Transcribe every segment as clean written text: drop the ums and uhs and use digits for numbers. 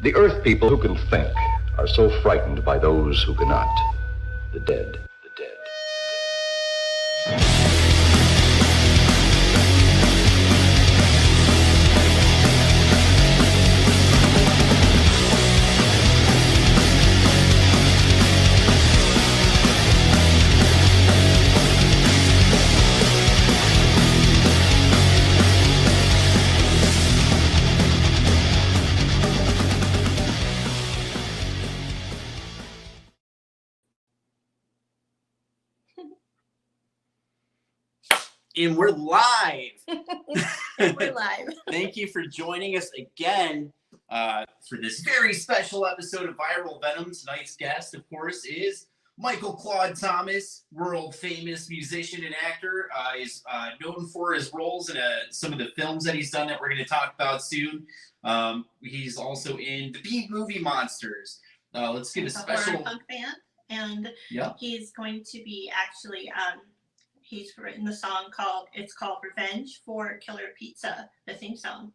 The Earth people who can think are so frightened by those who cannot. The dead. The dead. And we're live. We're live. Thank you for joining us again for this very special episode of Viral Venom. Tonight's guest, of course, is Michael Claude Thomas, world famous musician and actor. He's known for his roles in some of the films that he's done that we're going to talk about soon. He's also in the B-Movie Monsters. Let's give a special horror punk band, and he's going to be actually he's written the song called Revenge for Killer Pizza, the theme song.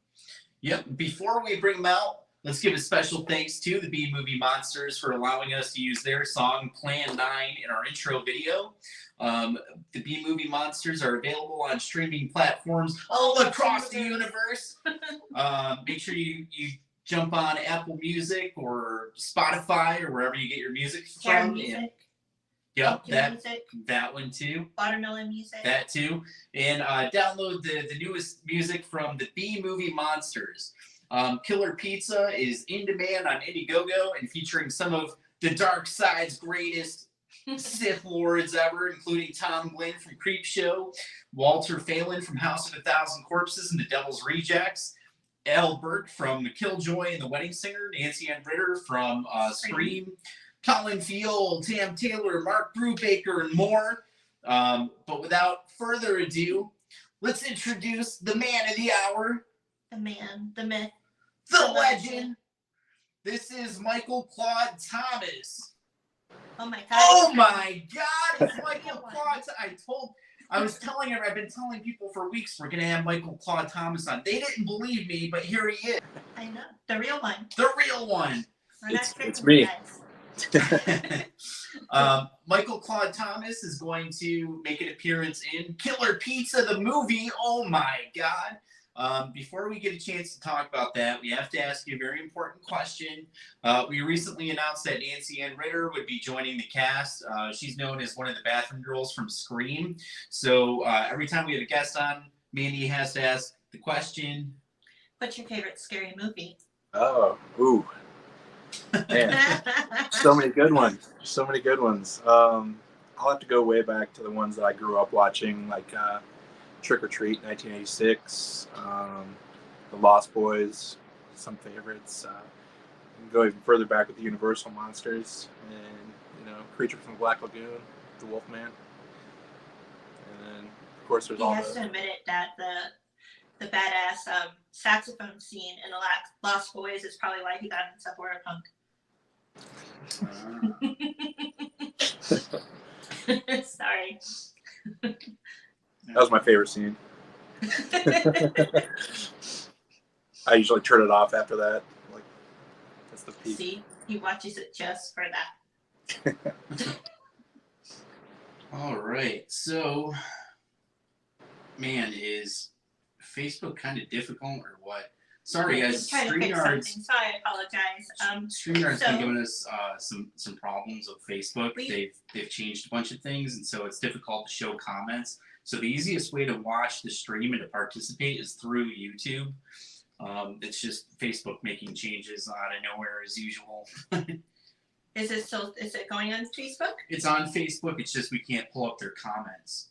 Yep. Before we bring them out, let's give a special thanks to the B-Movie Monsters for allowing us to use their song Plan 9 in our intro video. The B-Movie Monsters are available on streaming platforms all across the universe. Make sure you jump on Apple Music or Spotify or wherever you get your music from. Music. Yep, that one too. Watermelon Music. That too. And download the newest music from the B-Movie Monsters. Killer Pizza is in demand on Indiegogo and featuring some of the Dark Side's greatest Sith Lords ever, including Tom Glynn from Creepshow, Walter Phelan from House of a Thousand Corpses and the Devil's Rejects, Albert from The Killjoy and the Wedding Singer, Nancy Ann Ritter from Scream, Colin Field, Tam Taylor, Mark Brubaker, and more. But without further ado, let's introduce the man of the hour. The man, the myth, the legend. This is Michael Claude Thomas. Oh my God. Oh my God, it's Michael Claude. I've been telling people for weeks we're going to have Michael Claude Thomas on. They didn't believe me, but here he is. I know. The real one. The real one. It's me. Guys. Michael Claude Thomas is going to make an appearance in Killer Pizza, the movie. Oh my God. Before we get a chance to talk about that, we have to ask you a very important question. We recently announced that Nancy Ann Ritter would be joining the cast. She's known as one of the bathroom girls from Scream. So every time we have a guest on, Mandy has to ask the question. What's your favorite scary movie? Oh, ooh. Man, so many good ones. I'll have to go way back to the ones that I grew up watching, like Trick or Treat, 1986, The Lost Boys, some favorites. Go even further back with the Universal Monsters, and Creature from the Black Lagoon, The Wolfman, and then of course there's all. He has to admit it that the badass saxophone scene in The Lost Boys is probably why he got into horror punk. Sorry. That was my favorite scene. I usually turn it off after that. Like, that's the peak. See, he watches it just for that. All right. So, man, is Facebook kind of difficult or what? Sorry, guys. StreamYard's. So I apologize. StreamYard's been giving us some problems with Facebook. They've changed a bunch of things, and so it's difficult to show comments. So the easiest way to watch the stream and to participate is through YouTube. It's just Facebook making changes out of nowhere as usual. Is it going on Facebook? It's on Facebook. It's just we can't pull up their comments.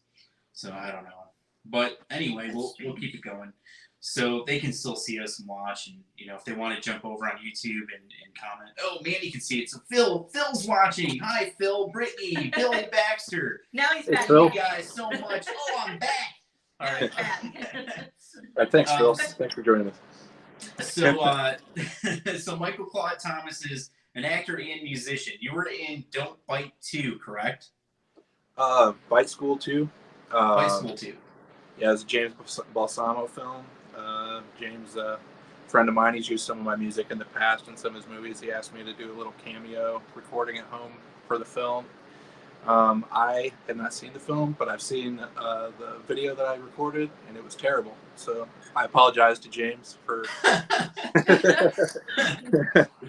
So I don't know. But anyway, we'll keep it going. So they can still see us and watch, and if they want to jump over on YouTube and comment, oh, Mandy can see it. So Phil's watching. Hi, Phil, Brittany, Billy Baxter. Now he's back. Thank you guys so much. Oh, I'm back. All right. All right, thanks, Phil. Thanks for joining us. So Michael Claude Thomas is an actor and musician. You were in Don't Bite 2, correct? Bite School 2. Bite School 2. Yeah, it's a James Balsamo film. James friend of mine. He's used some of my music in the past in some of his movies. He asked me to do a little cameo recording at home for the film. I had not seen the film, but I've seen the video that I recorded, and it was terrible. So I apologize to James for.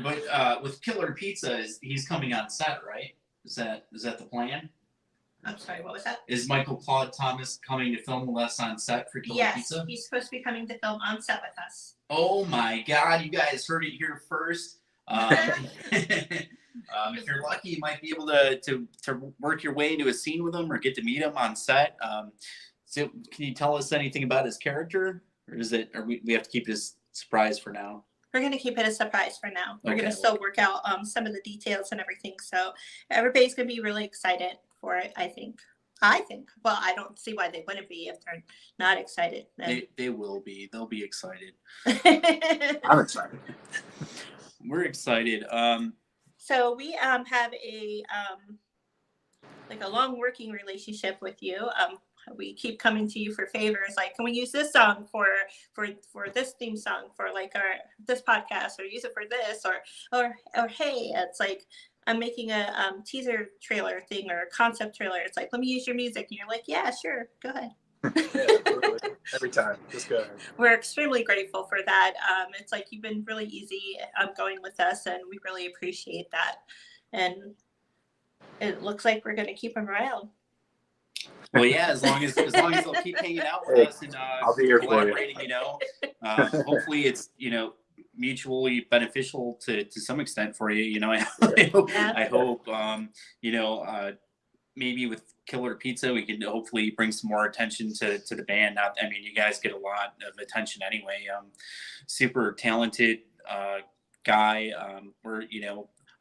But with Killer Pizza, he's coming on set, right? Is that the plan? I'm sorry, what was that? Is Michael Claude Thomas coming to film with us on set for Killer Pizza? Yes, he's supposed to be coming to film on set with us. Oh my God, you guys heard it here first. If you're lucky, you might be able to work your way into a scene with him or get to meet him on set. So can you tell us anything about his character, or we have to keep this surprise for now? We're going to keep it a surprise for now. We're Okay, going to still work out some of the details and everything. So everybody's going to be really excited for it, I think. Well, I don't see why they wouldn't be if they're not excited. They will be. They'll be excited. I'm excited. We're excited. So we have a long working relationship with you. We keep coming to you for favors, like, can we use this song for this theme song for this podcast, or use it for this, or hey, it's like I'm making a teaser trailer thing or a concept trailer. It's like, let me use your music, and you're like, yeah, sure, go ahead. Yeah, totally. Every time, just go ahead. We're extremely grateful for that. It's like you've been really easy going with us, and we really appreciate that. And it looks like we're going to keep them around. Well, yeah, as long as they'll keep hanging out with us and I'll be here for you. Hopefully it's mutually beneficial to some extent for you. I hope maybe with Killer Pizza we can hopefully bring some more attention to the band. You guys get a lot of attention anyway. Super talented guy.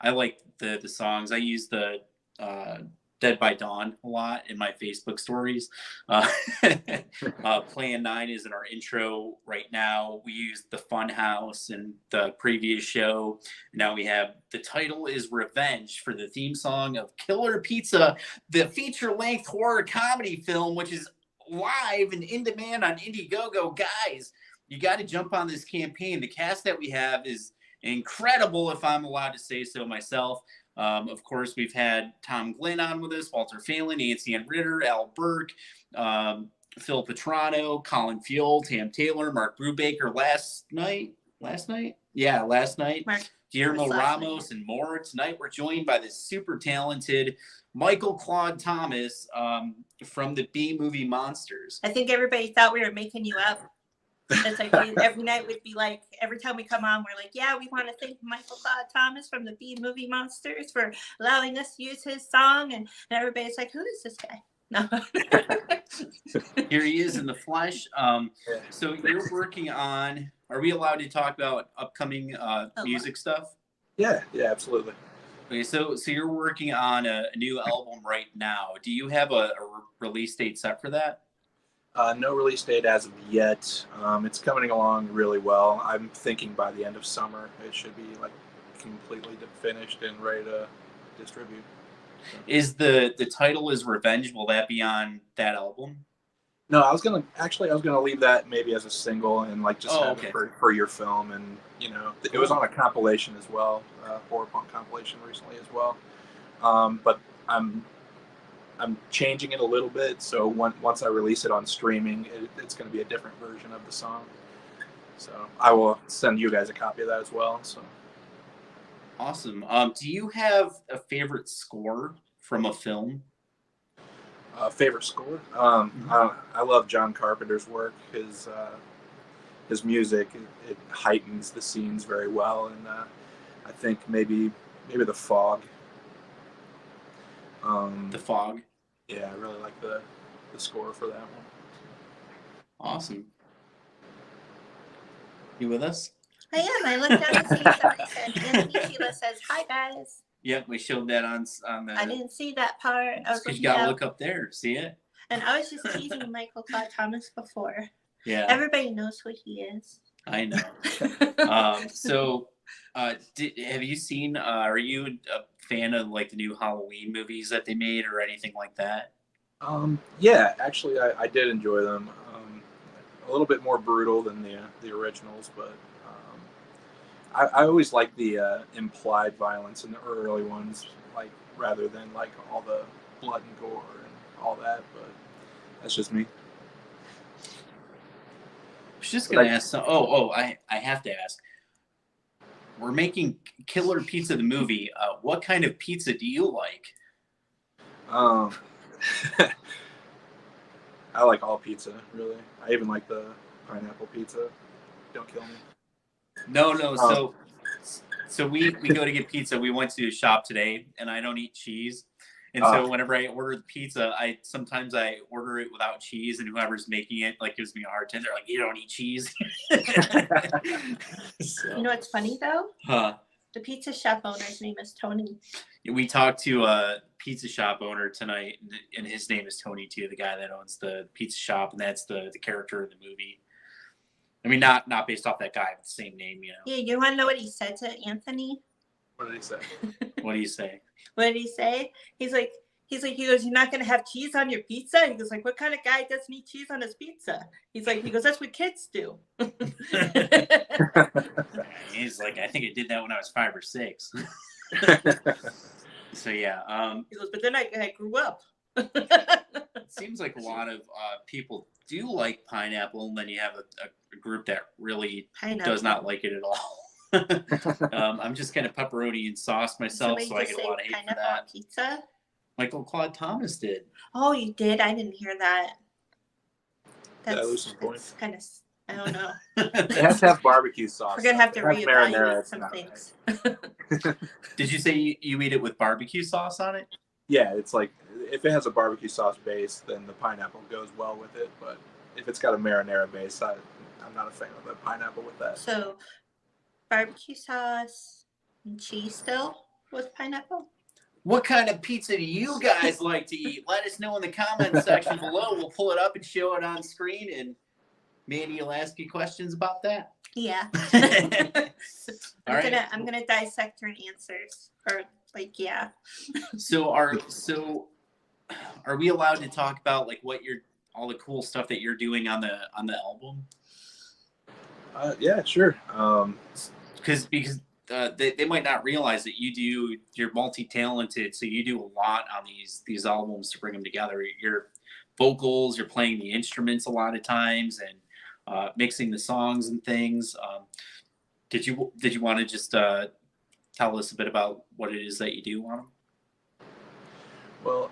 I like the songs. I use the Dead by Dawn a lot in my Facebook stories. Plan 9 is in our intro right now. We used the Fun House in the previous show. Now we have the title is Revenge for the theme song of Killer Pizza, the feature-length horror comedy film, which is live and in demand on Indiegogo. Guys, you got to jump on this campaign. The cast that we have is incredible, if I'm allowed to say so myself. Of course, we've had Tom Glenn on with us, Walter Phelan, Nancy Ann Ritter, Al Burke, Phil Petrano, Colin Fuel, Tam Taylor, Mark Brubaker last night. Yeah, last night. Guillermo Ramos and more. Tonight we're joined by this super talented Michael Claude Thomas from the B Movie Monsters. I think everybody thought we were making you up. It's like every night would be like, every time we come on, we're like, yeah, we want to thank Michael Claude Thomas from the B Movie Monsters for allowing us to use his song. And everybody's like, who is this guy? No. Here he is in the flesh. So you're working on, are we allowed to talk about upcoming music stuff? Yeah, absolutely. Okay, so you're working on a new album right now. Do you have a release date set for that? No release date as of yet. It's coming along really well. I'm thinking by the end of summer it should be completely finished and ready to distribute. So. Is the title is Revenge? Will that be on that album? No, I was gonna leave that maybe as a single and have it for your film, and it was on a compilation as well, horror punk compilation recently as well. But I'm changing it a little bit, so once I release it on streaming, it's going to be a different version of the song. So I will send you guys a copy of that as well. So awesome. Do you have a favorite score from a film? Favorite score? I love John Carpenter's work. His music it heightens the scenes very well, and I think maybe The Fog. The Fog. Yeah, I really like the score for that one. Awesome. You with us? I am. I looked down to see somebody said, Anthony Sheila says, hi, guys. Yep, we showed that on the... I didn't see that part. Because you got to look up there. See it? And I was just teasing Michael Claude Thomas before. Yeah. Everybody knows who he is. I know. So, have you seen, are you a fan of the new Halloween movies that they made or anything like that? Yeah, actually I did enjoy them. A little bit more brutal than the originals, but I always like the implied violence in the early ones, like rather than like all the blood and gore and all that. But that's just me. I was just But gonna ask. I have to ask. We're making Killer Pizza the movie. What kind of pizza do you like? Um, I like all pizza, really. I even like the pineapple pizza. Don't kill me. No. Um, So we go to get pizza. We went to a shop today, and I don't eat cheese. And uh, so whenever I order the pizza, I sometimes order it without cheese, and whoever's making it like gives me a hard time. They're like, "You don't eat cheese." So, You know what's funny though? huh? The pizza shop owner's name is Tony. We talked to a pizza shop owner tonight, and his name is Tony too, the guy that owns the pizza shop, and that's the character in the movie. I mean, not based off that guy, but the same name, you know. Yeah, you want to know what he said to Anthony? what did he say? What do you say? What did he say? He goes, "You're not gonna have cheese on your pizza?" He goes, like, "What kind of guy doesn't eat cheese on his pizza?" He goes, "That's what kids do." He's like, I think I did that when I was 5 or 6. So yeah, He goes, "But then I grew up." it seems like a lot of people do like pineapple, and then you have a group that really does not like it at all. I'm just kind of pepperoni and sauce myself, so I get a lot of hate for that. Pizza? Michael Claude Thomas did. Oh, you did? I didn't hear that. That's kind of, I don't know. It has to have barbecue sauce. We're gonna have to reevaluate some not things. Nice. Did you say you eat it with barbecue sauce on it? Yeah, it's like if it has a barbecue sauce base, then the pineapple goes well with it. But if it's got a marinara base, I'm not a fan of the pineapple with that. So, barbecue sauce and cheese still with pineapple? What kind of pizza do you guys like to eat? Let us know in the comment section below. We'll pull it up and show it on screen, and Mandy will ask you questions about that. Yeah. I'm gonna dissect your answers, or like, yeah. So are we allowed to talk about like all the cool stuff that you're doing on the album? Yeah, sure. Because they might not realize that you're multi-talented, so you do a lot on these albums to bring them together. Your vocals, you're playing the instruments a lot of times, and mixing the songs and things. Did you want to just tell us a bit about what it is that you do on them? Well,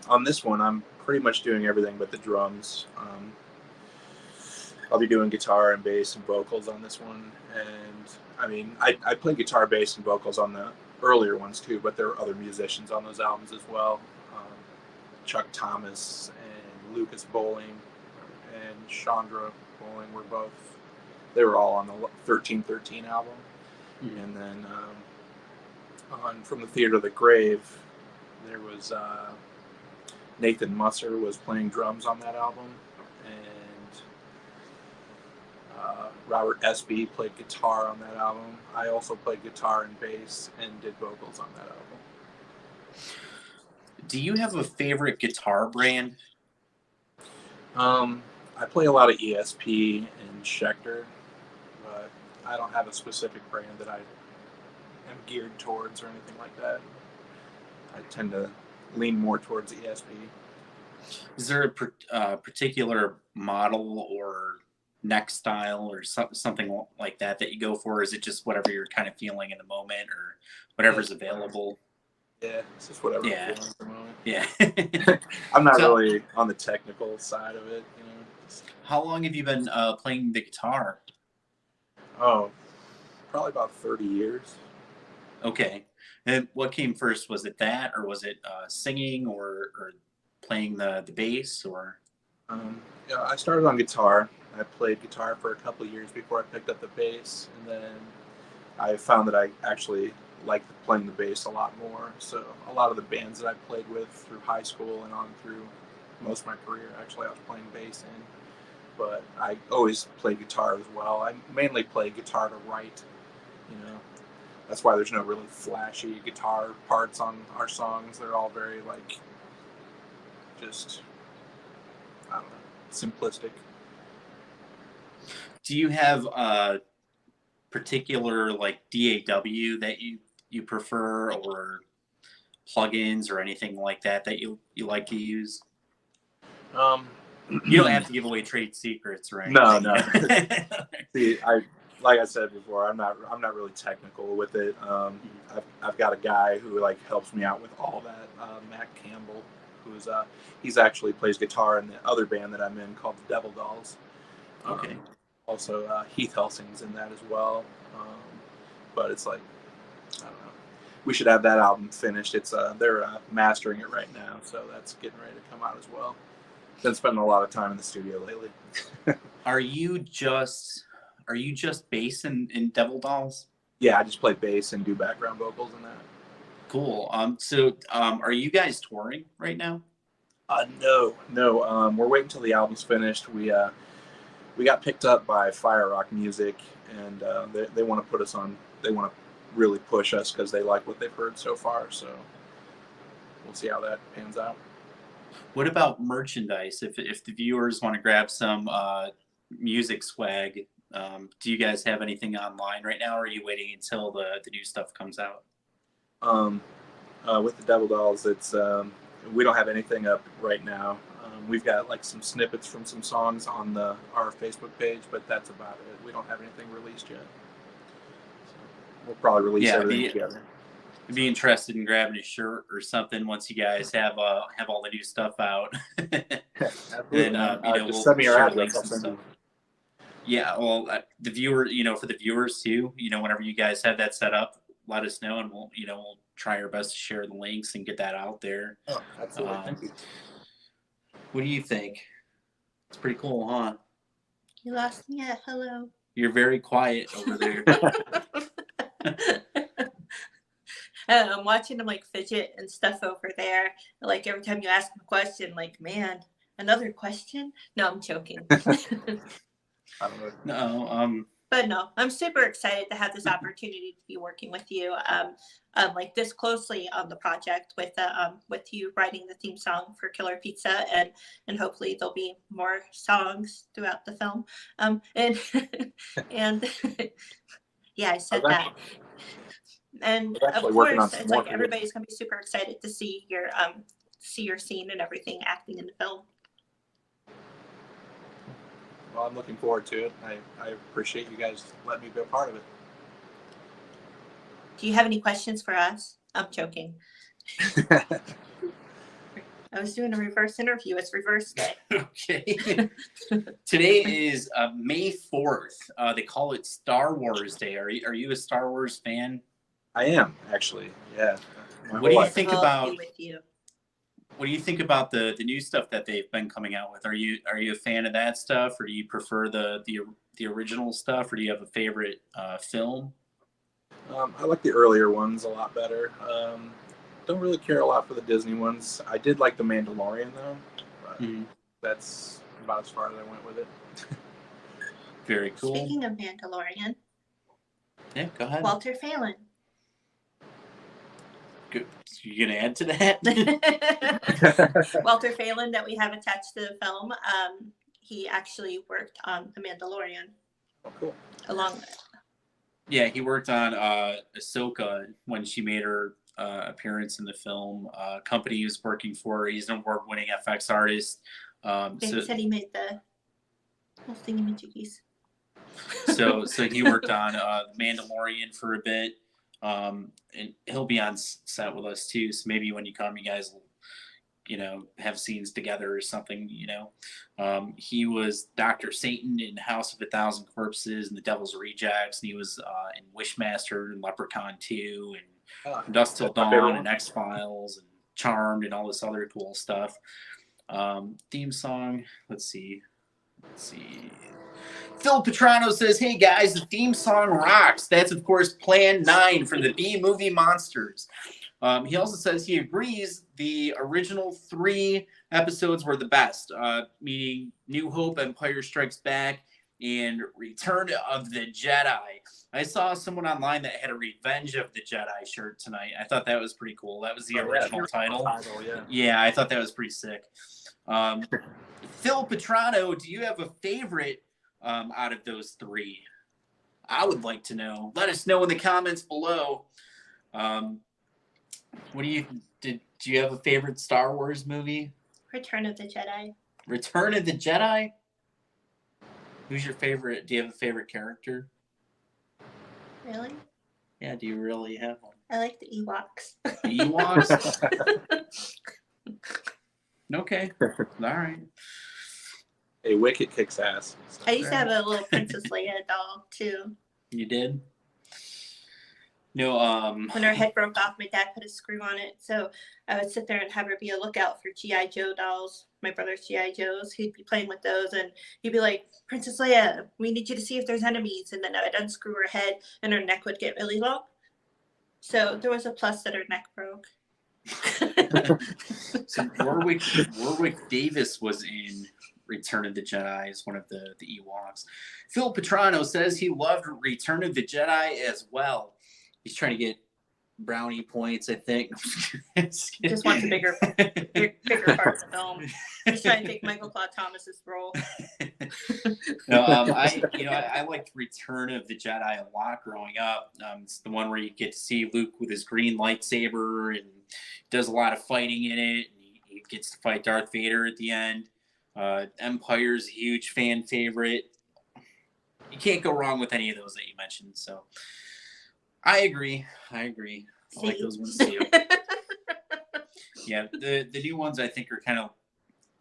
on this one, I'm pretty much doing everything but the drums. I'll be doing guitar and bass and vocals on this one. And I mean, I play guitar, bass, and vocals on the earlier ones too, but there are other musicians on those albums as well. Chuck Thomas and Lucas Bowling and Chandra Bowling they were all on the 1313 album. Mm-hmm. And then on From the Theater of the Grave, there was Nathan Musser was playing drums on that album, and Robert Espy played guitar on that album. I also played guitar and bass and did vocals on that album. Do you have a favorite guitar brand? I play a lot of ESP and Schecter, but I don't have a specific brand that I am geared towards or anything like that. I tend to lean more towards ESP. Is there a particular model or neck style or something like that you go for? Or is it just whatever you're kind of feeling in the moment, or whatever's available? Yeah, it's just whatever I'm feeling at the moment. Yeah. I'm not really on the technical side of it, you know. How long have you been playing the guitar? Oh, probably about 30 years. Okay. And what came first? Was it that, or was it singing, or playing the bass, or? Yeah, I started on guitar. I played guitar for a couple of years before I picked up the bass, and then I found that I actually liked playing the bass a lot more. So a lot of the bands that I played with through high school and on through most of my career, actually, I was playing bass in. But I always played guitar as well. I mainly play guitar to write, you know. That's why there's no really flashy guitar parts on our songs. They're all very, like, just, I don't know, simplistic. Do you have particular like DAW that you prefer, or plugins or anything like that you like to use? You don't have to give away trade secrets or anything. No. See, like I said before, I'm not really technical with it. I've got a guy who like helps me out with all that. Matt Campbell, who's he's actually plays guitar in the other band that I'm in called the Devil Dolls. Okay. Also, Heath Helsing's in that as well. But it's like, I don't know. We should have that album finished. It's they're mastering it right now, so that's getting ready to come out as well. Been spending a lot of time in the studio lately. Are you just bass in Devil Dolls? Yeah, I just play bass and do background vocals in that. Cool. So are you guys touring right now? No. We're waiting until the album's finished. We got picked up by Fire Rock Music, and they want to put us on. They want to really push us because they like what they've heard so far. So we'll see how that pans out. What about merchandise? If the viewers want to grab some music swag, do you guys have anything online right now, or are you waiting until the new stuff comes out? With the Devil Dolls, it's we don't have anything up right now. We've got like some snippets from some songs on our Facebook page, but that's about it. We don't have anything released yet. So we'll probably release everything together. I'd be interested in grabbing a shirt or something once you guys have all the new stuff out. Absolutely. And just send me your share address. links I'll and send stuff. you. Yeah, well, the viewer, for the viewers too, whenever you guys have that set up, let us know, and we'll try our best to share the links and get that out there. Oh, absolutely. Thank you. What do you think? It's pretty cool, huh? You lost me at hello. You're very quiet over there. I'm watching him like fidget and stuff over there. Like every time you ask him a question, like, man, another question? No, I'm joking. I don't know. No, But no, I'm super excited to have this opportunity to be working with you, like this closely on the project with you writing the theme song for Killer Pizza, and hopefully there'll be more songs throughout the film. And yeah, I said that. And of course, it's like everybody's gonna be super excited to see your scene and everything acting in the film. Well, I'm looking forward to it. I appreciate you guys letting me be a part of it. Do you have any questions for us? I'm joking. I was doing a reverse interview. It's reverse day. Okay. Today is May 4th. They call it Star Wars Day. Are you a Star Wars fan? I am, actually. Yeah. What do you think about? What do you think about the new stuff that they've been coming out with? Are you a fan of that stuff, or do you prefer the original stuff, or do you have a favorite film? I like the earlier ones a lot better. Don't really care a lot for the Disney ones. I did like The Mandalorian though. But that's about as far as I went with it. Very cool. Speaking of Mandalorian, yeah, go ahead. Walter Phelan. Good. You gonna add to that? Walter Phelan, that we have attached to the film, he actually worked on The Mandalorian. Oh, cool. Along with. Yeah, he worked on Ahsoka when she made her appearance in the film. Company he was working for. He's an award-winning FX artist. He said he made the little thingamajiggies. So he worked on Mandalorian for a bit. And he'll be on set with us too. So maybe when you come, you guys will, have scenes together or something. He was Dr. Satan in House of a Thousand Corpses and The Devil's Rejects, and he was in Wishmaster and Leprechaun 2 and Dusk Till Dawn and X-Files and Charmed and all this other cool stuff. Theme song. Let's see. Phil Petrano says, "Hey guys, the theme song rocks." That's of course Plan 9 from the B movie Monsters. He also says he agrees the original 3 episodes were the best, meaning New Hope, Empire Strikes Back, and Return of the Jedi. I saw someone online that had a Revenge of the Jedi shirt tonight. I thought that was pretty cool. That was the original title. Yeah, I thought that was pretty sick. Phil Petrano, do you have a favorite out of those 3? I would like to know. Let us know in the comments below. What do you have a favorite Star Wars movie? Return of the Jedi. Return of the Jedi? Who's your favorite? Do you have a favorite character? Really? Yeah, do you really have one? I like the Ewoks. The Ewoks? Okay. All right. Hey, Wicket kicks ass. So. I used to have a little Princess Leia doll too. You did? No, When her head broke off, my dad put a screw on it. So I would sit there and have her be a lookout for G.I. Joe dolls, my brother's G.I. Joes. He'd be playing with those and he'd be like, Princess Leia, we need you to see if there's enemies. And then I would unscrew her head and her neck would get really long. So there was a plus that her neck broke. So Warwick Davis was in Return of the Jedi as one of the Ewoks. Phil Petrano says he loved Return of the Jedi as well. He's trying to get brownie points, I think. Just wants a bigger part of the film. He's trying to take Michael Claude Thomas's role. No, I liked Return of the Jedi a lot growing up. It's the one where you get to see Luke with his green lightsaber and does a lot of fighting in it. And he gets to fight Darth Vader at the end. Empire's a huge fan favorite. You can't go wrong with any of those that you mentioned. So I agree. I like those ones too. Yeah, the new ones I think are kind of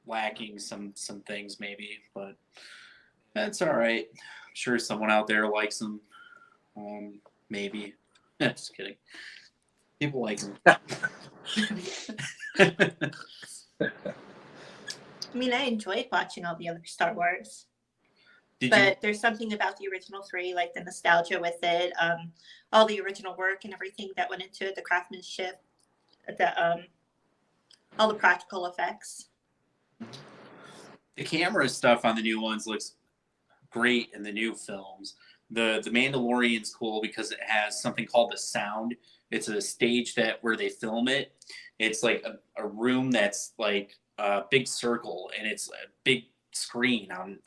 lacking some things maybe, but that's all right. I'm sure someone out there likes them. Maybe. Just kidding. People like them. I mean, I enjoyed watching all the other Star Wars. Did But there's something about the original three, like the nostalgia with it, all the original work and everything that went into it, the craftsmanship, all the practical effects. The camera stuff on the new ones looks great in the new films. The Mandalorian's cool because it has something called the Sound. It's a stage where they film it. It's like a room that's like a big circle, and it's a big screen on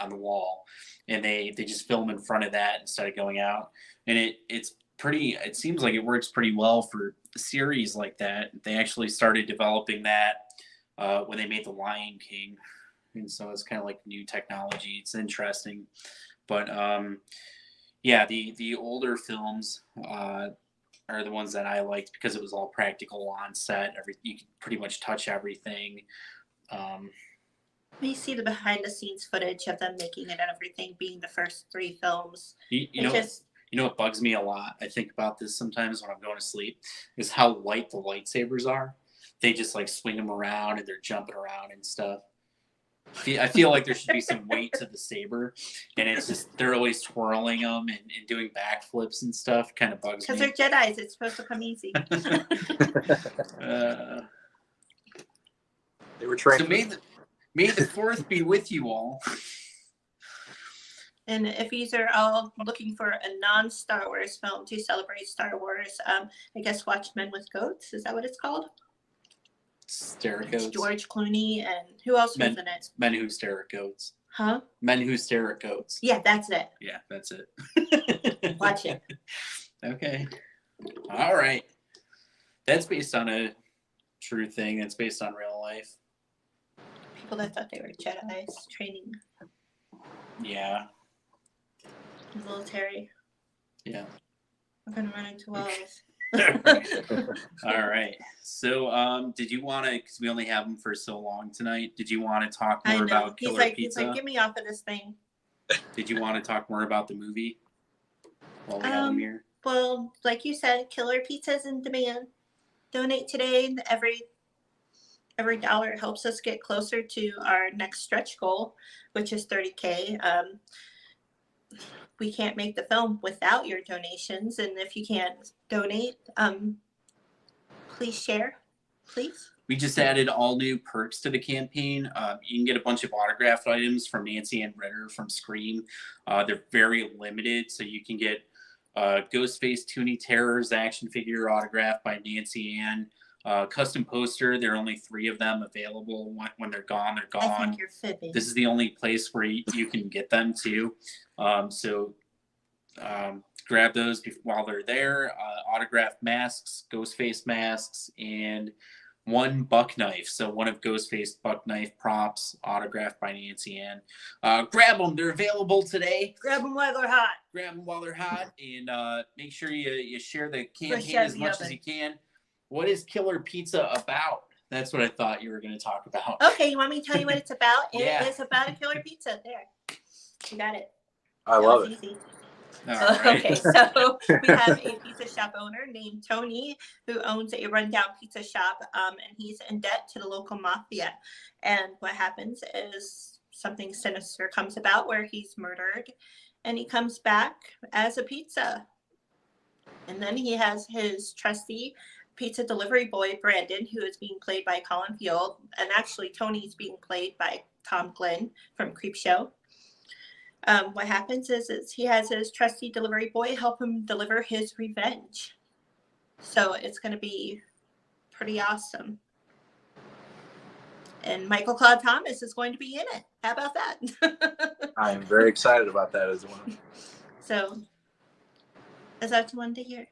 the wall, and they just film in front of that instead of going out, and it seems like it works pretty well for a series like that. They actually started developing that when they made The Lion King, and so it's kind of like new technology. It's interesting, but yeah, the older films are the ones that I liked because it was all practical on set. You could pretty much touch everything. You see the behind the scenes footage of them making it and everything being the first three films. You know what bugs me a lot? I think about this sometimes when I'm going to sleep, is how light the lightsabers are. They just like swing them around and they're jumping around and stuff. I feel like there should be some weight to the saber, and it's just they're always twirling them and doing backflips and stuff. Kind of bugs me. Because they're Jedis, it's supposed to come easy. They were trained. So may the fourth be with you all. And if you are all looking for a non-Star Wars film to celebrate Star Wars, I guess watch Men with Goats. Is that what it's called? Stare at It's goats. George Clooney and who else was in it? Men Who Stare at Goats. Huh? Men Who Stare at Goats. Yeah, that's it. Yeah, that's it. Watch it. Okay. All right. That's based on a true thing. That's based on real life. People that thought they were Jedis training Yeah. the military. Yeah. We're gonna run into walls. All right. So, did you want to? Because we only have them for so long tonight. Did you want to talk more about Killer Pizza? He's like, get me off of this thing. Did you want to talk more about the movie while we have him here? Well, like you said, Killer Pizza is in demand. Donate today. Every dollar helps us get closer to our next stretch goal, which is 30K. We can't make the film without your donations, and if you can't donate, please share, please. We just added all new perks to the campaign. You can get a bunch of autographed items from Nancy Ann Ritter from Scream. They're very limited, so you can get Ghostface Toonie Terror's action figure autographed by Nancy Ann. Custom poster, there are only 3 of them available. When they're gone, they're gone. I think you're fibbing. This is the only place where you can get them too. So grab those while they're there. Autographed masks, Ghostface masks, and one buck knife. So one of Ghostface buck knife props, autographed by Nancy Ann. Grab them. They're available today. Grab them while they're hot. Grab them while they're hot, and make sure you share the Fresh campaign out as the much oven. as you can. What is Killer Pizza about? That's what I thought you were going to talk about. Okay, you want me to tell you what it's about? Yeah. It is about a killer pizza. There. You got it. I That love was it. easy. All right. Okay, so we have a pizza shop owner named Tony who owns a rundown pizza shop, and he's in debt to the local mafia. And what happens is something sinister comes about where he's murdered, and he comes back as a pizza. And then he has his trusty pizza delivery boy, Brandon, who is being played by Colin Field. And actually, Tony's being played by Tom Glenn from Creepshow. What happens is he has his trusty delivery boy help him deliver his revenge. So it's going to be pretty awesome. And Michael Claude Thomas is going to be in it. How about that? I am very excited about that as well. So, is that what you wanted to hear?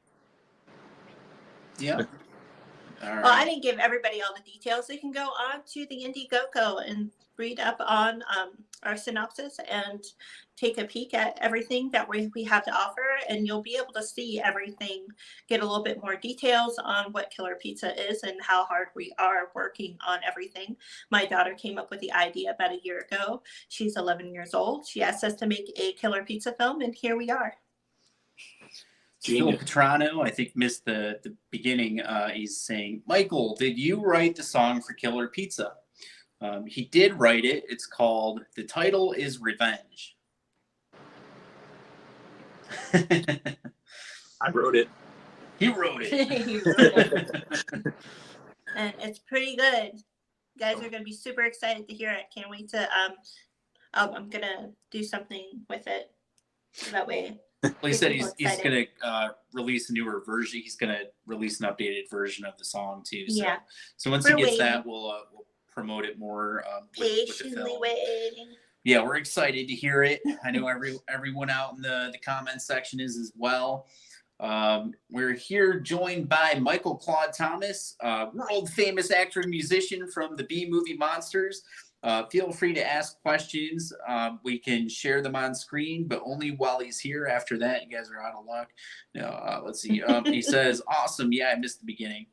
Yeah. All right. Well, I didn't give everybody all the details. They can go on to the Indiegogo and read up on our synopsis and take a peek at everything that we have to offer. And you'll be able to see everything, get a little bit more details on what Killer Pizza is and how hard we are working on everything. My daughter came up with the idea about a year ago. She's 11 years old. She asked us to make a Killer Pizza film, and here we are. Phil Petrano, I think, missed the beginning. He's saying, Michael, did you write the song for Killer Pizza? He did write it. It's called, the title is Revenge. I wrote it. He wrote it. He wrote it. And it's pretty good. You guys are going to be super excited to hear it. Can't wait to, I'm going to do something with it. So that way. Well, he said he's going to release a newer version. He's going to release an updated version of the song too. So, yeah. So once he gets that, we'll promote it more. With the film. Waiting. Yeah, we're excited to hear it. I know everyone out in the comments section is as well. We're here joined by Michael Claude Thomas, world famous actor and musician from the B movie Monsters. Feel free to ask questions. We can share them on screen, but only while he's here. After that, you guys are out of luck. No, let's see. He says, awesome. Yeah, I missed the beginning.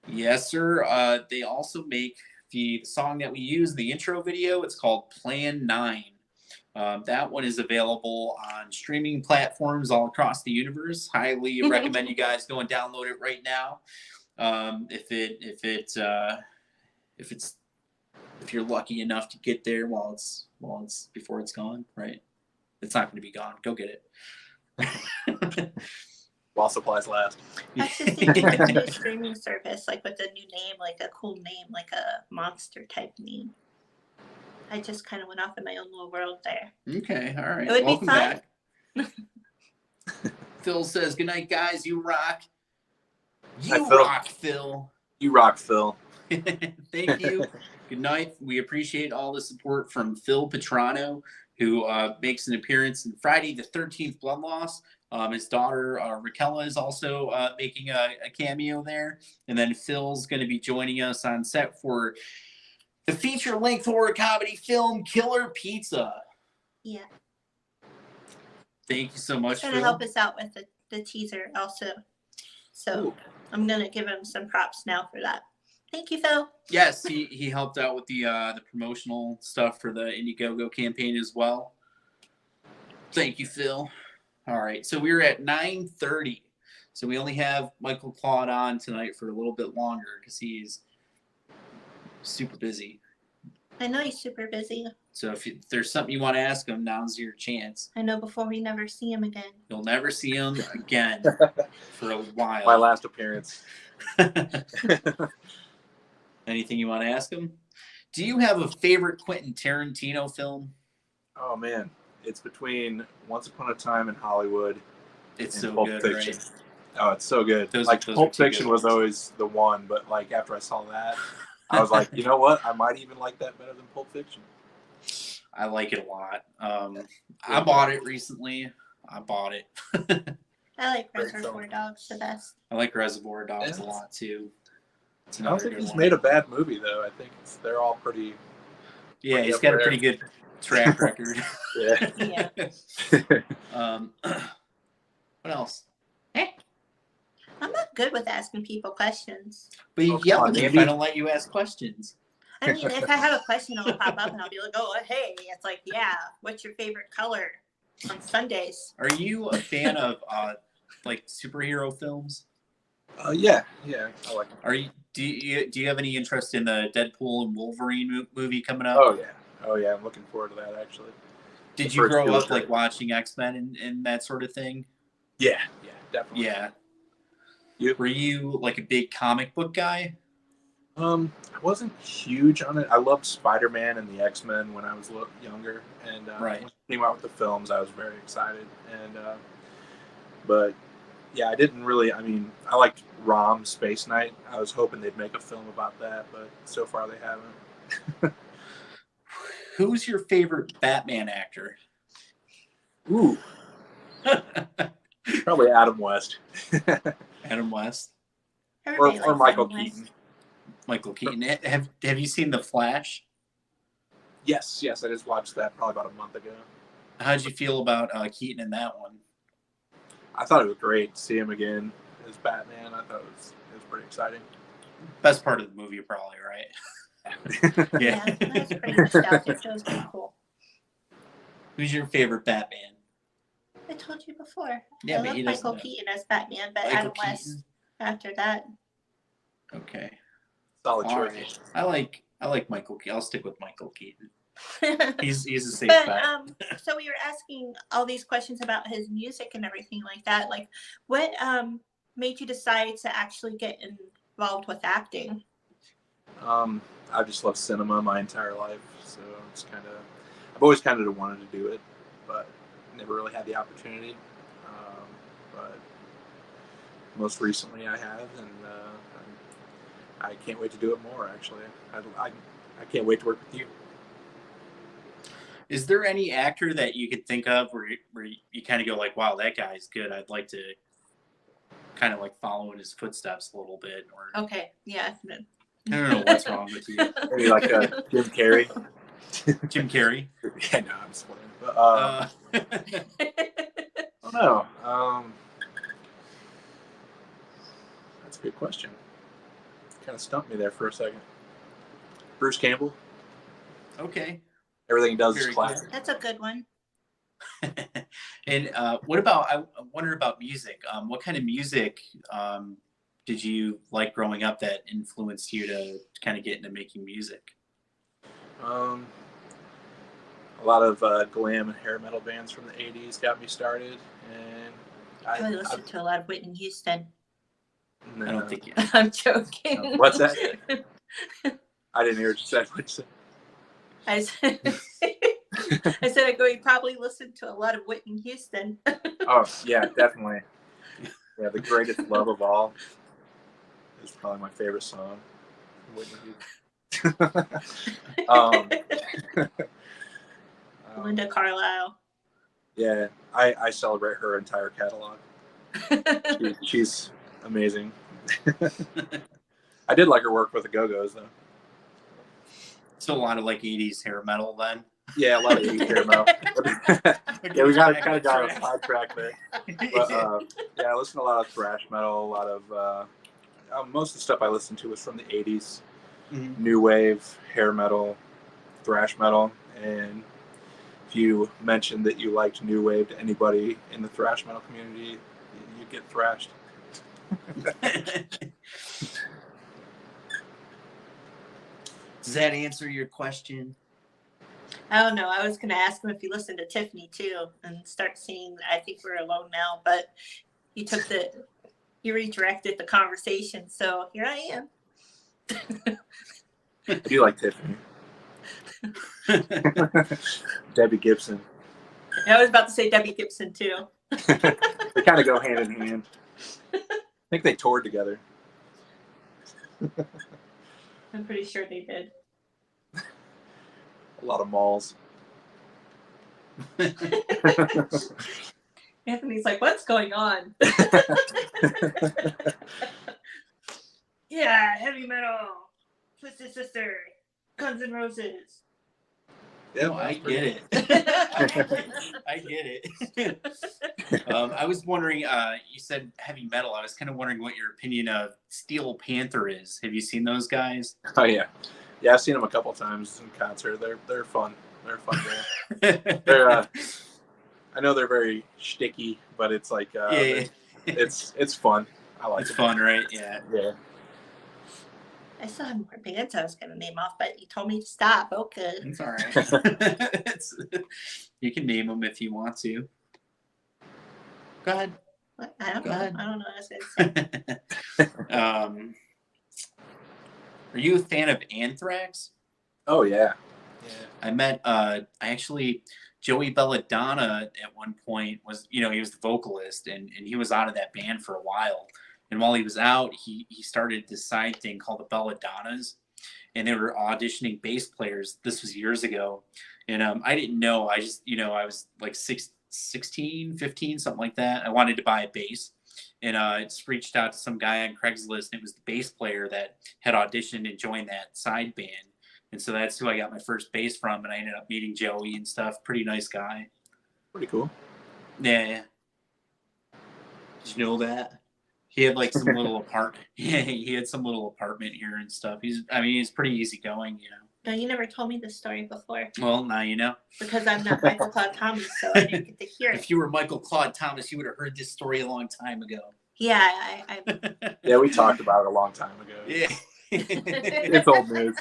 Yes, sir. They also make the song that we use, the intro video. It's called Plan 9. That one is available on streaming platforms all across the universe. Highly recommend you guys go and download it right now. If you're lucky enough to get there before it's gone, right? It's not going to be gone. Go get it. While supplies last. I was just thinking of a new streaming service, like with a new name, like a cool name, like a monster type name. I just kind of went off in my own little world there. Okay, all right. It would Welcome be fun. back. Phil says, good night, guys. You rock. Hi, You Phil. rock, Phil. You rock, Phil. Thank you. Good night. We appreciate all the support from Phil Petrano, who makes an appearance in Friday the 13th Blood Loss. His daughter, Raquella, is also making a cameo there. And then Phil's going to be joining us on set for the feature-length horror comedy film Killer Pizza. Yeah. Thank you so much, He's going Phil. to help us out with the teaser also. So Ooh. I'm going to give him some props now for that. Thank you, Phil. Yes, he helped out with the promotional stuff for the Indiegogo campaign as well. Thank you, Phil. All right, so we're at 9:30. So we only have Michael Claude on tonight for a little bit longer because he's super busy. I know he's super busy. So if there's something you want to ask him, now's your chance. I know before we never see him again. You'll never see him again for a while. My last appearance. Anything you want to ask him? Do you have a favorite Quentin Tarantino film? Oh man, it's between Once Upon a Time in Hollywood It's and so Pulp good, Fiction. right? Oh, it's so good. Those Like are Pulp two Fiction good was ones. always the one, but like after I saw that, I was like, you know what? I might even like that better than Pulp Fiction. I like it a lot. I bought it recently. I bought it. I like Great Reservoir film. Dogs the best. I like Reservoir Dogs Yeah. a lot too. It's I don't another think good he's one. made a bad movie though. I think they're all pretty. Yeah, pretty he's up got a there. pretty good track record. Yeah. Yeah. What else? I'm not good with asking people questions. But you Oh, come yell on, at me if Andy. I don't let you ask questions. I mean, if I have a question, it'll pop up and I'll be like, oh, hey. It's like, yeah, what's your favorite color on Sundays? Are you a fan of like superhero films? Yeah, I like. Are you? Do you have any interest in the Deadpool and Wolverine movie coming up? Oh yeah. I'm looking forward to that actually. Did The you first grow two up was like great. watching X-Men and that sort of thing? Yeah, definitely. Yeah. You? Were you like a big comic book guy? I wasn't huge on it. I loved Spider-Man and the X-Men when I was younger, and Right. when they came out with the films, I was very excited. And but yeah, I didn't really. I mean, I liked ROM Space Knight. I was hoping they'd make a film about that, but so far they haven't. Who's your favorite Batman actor? Ooh, probably Adam West Adam West, Everybody or likes Michael Adam West. Keaton. Michael Keaton. Have you seen The Flash? Yes, I just watched that probably about a month ago. How'd you feel about Keaton in that one? I thought it was great to see him again as Batman. I thought it was pretty exciting. Best part of the movie, probably, right? Yeah, that's pretty nostalgic. That was pretty cool. Who's your favorite Batman? I told you before. Yeah, I but love he doesn't Michael know. Keaton as Batman, but Michael Adam West after that. Okay. Solid All choice. right. I like Michael Keaton. I'll stick with Michael Keaton. He's a safe But bet. so we were asking all these questions about his music and everything like that. Like, what made you decide to actually get involved with acting? I've just loved cinema my entire life, so it's I've always kind of wanted to do it, but never really had the opportunity. But most recently I have, and I can't wait to do it more. Actually, I can't wait to work with you. Is there any actor that you could think of where you kind of go like, wow, that guy's good. I'd like to kind of like follow in his footsteps a little bit. Or Okay, yeah. I don't know what's wrong with you. Maybe like Jim Carrey. Jim Carrey. Yeah, no, I'm just playing. But, I don't know. That's a good question. Kind of stumped me there for a second. Bruce Campbell. Okay. Everything he does Very is classic. That's a good one. And what about? I wonder about music. What kind of music did you like growing up that influenced you to kind of get into making music? A lot of glam and hair metal bands from the 80s got me started, and I really listened to a lot of Whitney Houston. I don't think you. I'm joking. What's that? I didn't hear what you said. What'd you say? I said, we probably listened to a lot of Whitney Houston. Oh, yeah, definitely. Yeah, The Greatest Love of All is probably my favorite song. Whitney Houston. Linda Carlisle. Yeah, I celebrate her entire catalog. She's amazing. I did like her work with the Go-Go's, though. So a lot of like 80s hair metal then. Yeah, a lot of 80s hair metal. Yeah, we kind of got on a sidetrack there. But yeah, I listen to a lot of thrash metal. A lot of most of the stuff I listened to was from the 80s. Mm-hmm. New wave, hair metal, thrash metal, and if you mentioned that you liked new wave to anybody in the thrash metal community, you get thrashed. Does that answer your question? I don't know. I was going to ask him if he listened to Tiffany too and start seeing I Think We're Alone Now, but you redirected the conversation. So here I am. I do like Tiffany. Debbie Gibson. I was about to say Debbie Gibson too. They kind of go hand in hand. I think they toured together. I'm pretty sure they did. A lot of malls. Anthony's like, what's going on? Yeah, heavy metal, Twisted Sister, Guns N' Roses. Yeah, No, I get it. I get it. I was wondering, you said heavy metal. I was kind of wondering what your opinion of Steel Panther is. Have you seen those guys? Oh yeah, yeah. I've seen them a couple times in concert. They're fun. They're fun. They're I know they're very shticky, but it's like Yeah. it's fun. I like It's it. fun, right? Yeah. Yeah. I still have more bands I was going to name off, but you told me to stop. Okay. It's all right. You can name them if you want to. Go ahead. What? I don't Go know. ahead. I don't know what I was going to say. Are you a fan of Anthrax? Oh yeah. I met Joey Belladonna at one point was, he was the vocalist and he was out of that band for a while. And while he was out, he started this side thing called the Belladonnas, and they were auditioning bass players. This was years ago. And I didn't know. I just, I was like 16, 15, something like that. I wanted to buy a bass. And I just reached out to some guy on Craigslist, and it was the bass player that had auditioned and joined that side band. And so that's who I got my first bass from, and I ended up meeting Joey and stuff. Pretty nice guy. Pretty cool. Yeah. Did you know that? He had like some little apartment. Yeah, he had some little apartment here and stuff. He's pretty easygoing, No, you never told me this story before. Well, now you know. Because I'm not Michael Claude Thomas, so I didn't get to hear it. If you were Michael Claude Thomas, you would have heard this story a long time ago. Yeah, I Yeah, we talked about it a long time ago. Yeah. It's old news.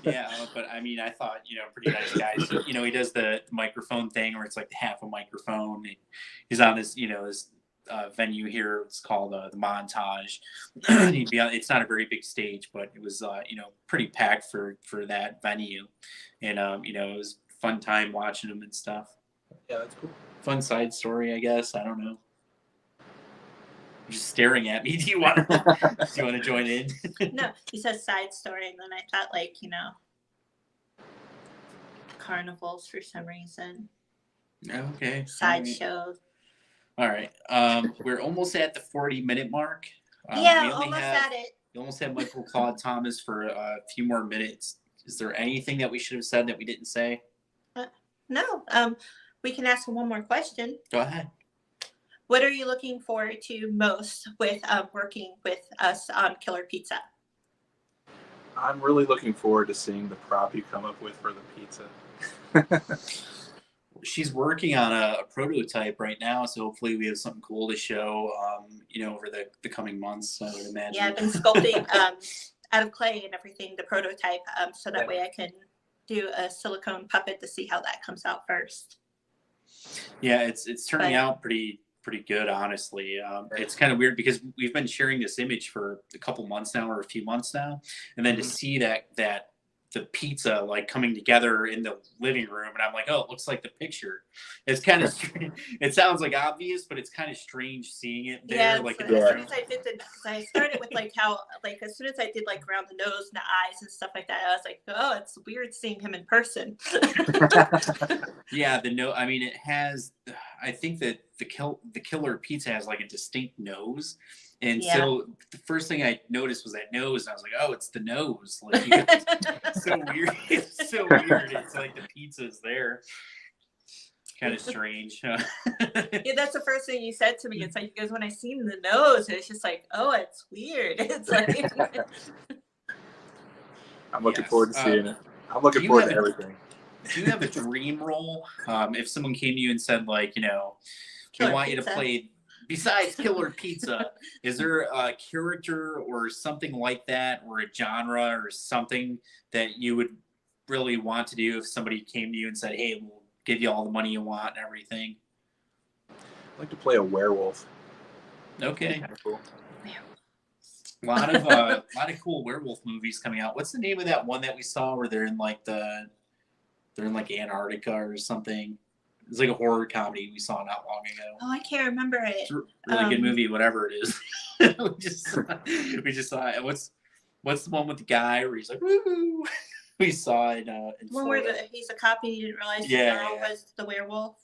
Yeah, but I thought, pretty nice guys. He does the microphone thing where it's like half a microphone. And he's on this, this venue here. It's called the Montage. He'd be on, it's not a very big stage, but it was, pretty packed for that venue. And, it was a fun time watching him and stuff. Yeah, that's cool. Fun side story, I guess. I don't know. You're just staring at me. Do you want to join in? No, he says side story, and then I thought carnivals for some reason. Okay. Sideshows. All right. We're almost at the 40-minute mark. Yeah, almost at it. We almost had Michael Claude Thomas for a few more minutes. Is there anything that we should have said that we didn't say? No. We can ask one more question. Go ahead. What are you looking forward to most with working with us on Killer Pizza? I'm really looking forward to seeing the prop you come up with for the pizza. She's working on a prototype right now, so hopefully we have something cool to show, over the coming months, I would imagine. Yeah, I've been sculpting out of clay and everything, the prototype, so that way I can do a silicone puppet to see how that comes out first. Yeah, it's turning out pretty good, honestly. It's kind of weird because we've been sharing this image for a couple months now, or a few months now, and then to see that the pizza like coming together in the living room, and I'm like, oh, it looks like the picture. It's kind of strange. It sounds like obvious, but it's kind of strange seeing it there. Yeah, like as soon as I did I started with as soon as I did around the nose and the eyes and stuff like that, I was like, oh, it's weird seeing him in person. Yeah, it has. I think that the Killer Pizza has like a distinct nose. And so the first thing I noticed was that nose. And I was like, oh, it's the nose. Like, it's so weird. It's so weird. It's like the pizza's there. Kind of strange. Huh? Yeah, that's the first thing you said to me. It's like, because when I seen the nose, it's just like, oh, it's weird. It's like. I'm looking forward to seeing it. I'm looking forward to everything. Do you have a dream role? If someone came to you and said, like, we want you to play. Besides Killer Pizza, is there a character or something like that, or a genre or something that you would really want to do if somebody came to you and said, hey, we'll give you all the money you want and everything? I'd like to play a werewolf. Okay. Cool. A lot of cool werewolf movies coming out. What's the name of that one that we saw where they're in Antarctica or something? It's like a horror comedy we saw not long ago. Oh, I can't remember it. It's a really good movie, whatever it is. we just saw it. What's the one with the guy where he's like, woo? We saw it in one Florida. where he's a cop and he didn't realize the girl was the werewolf.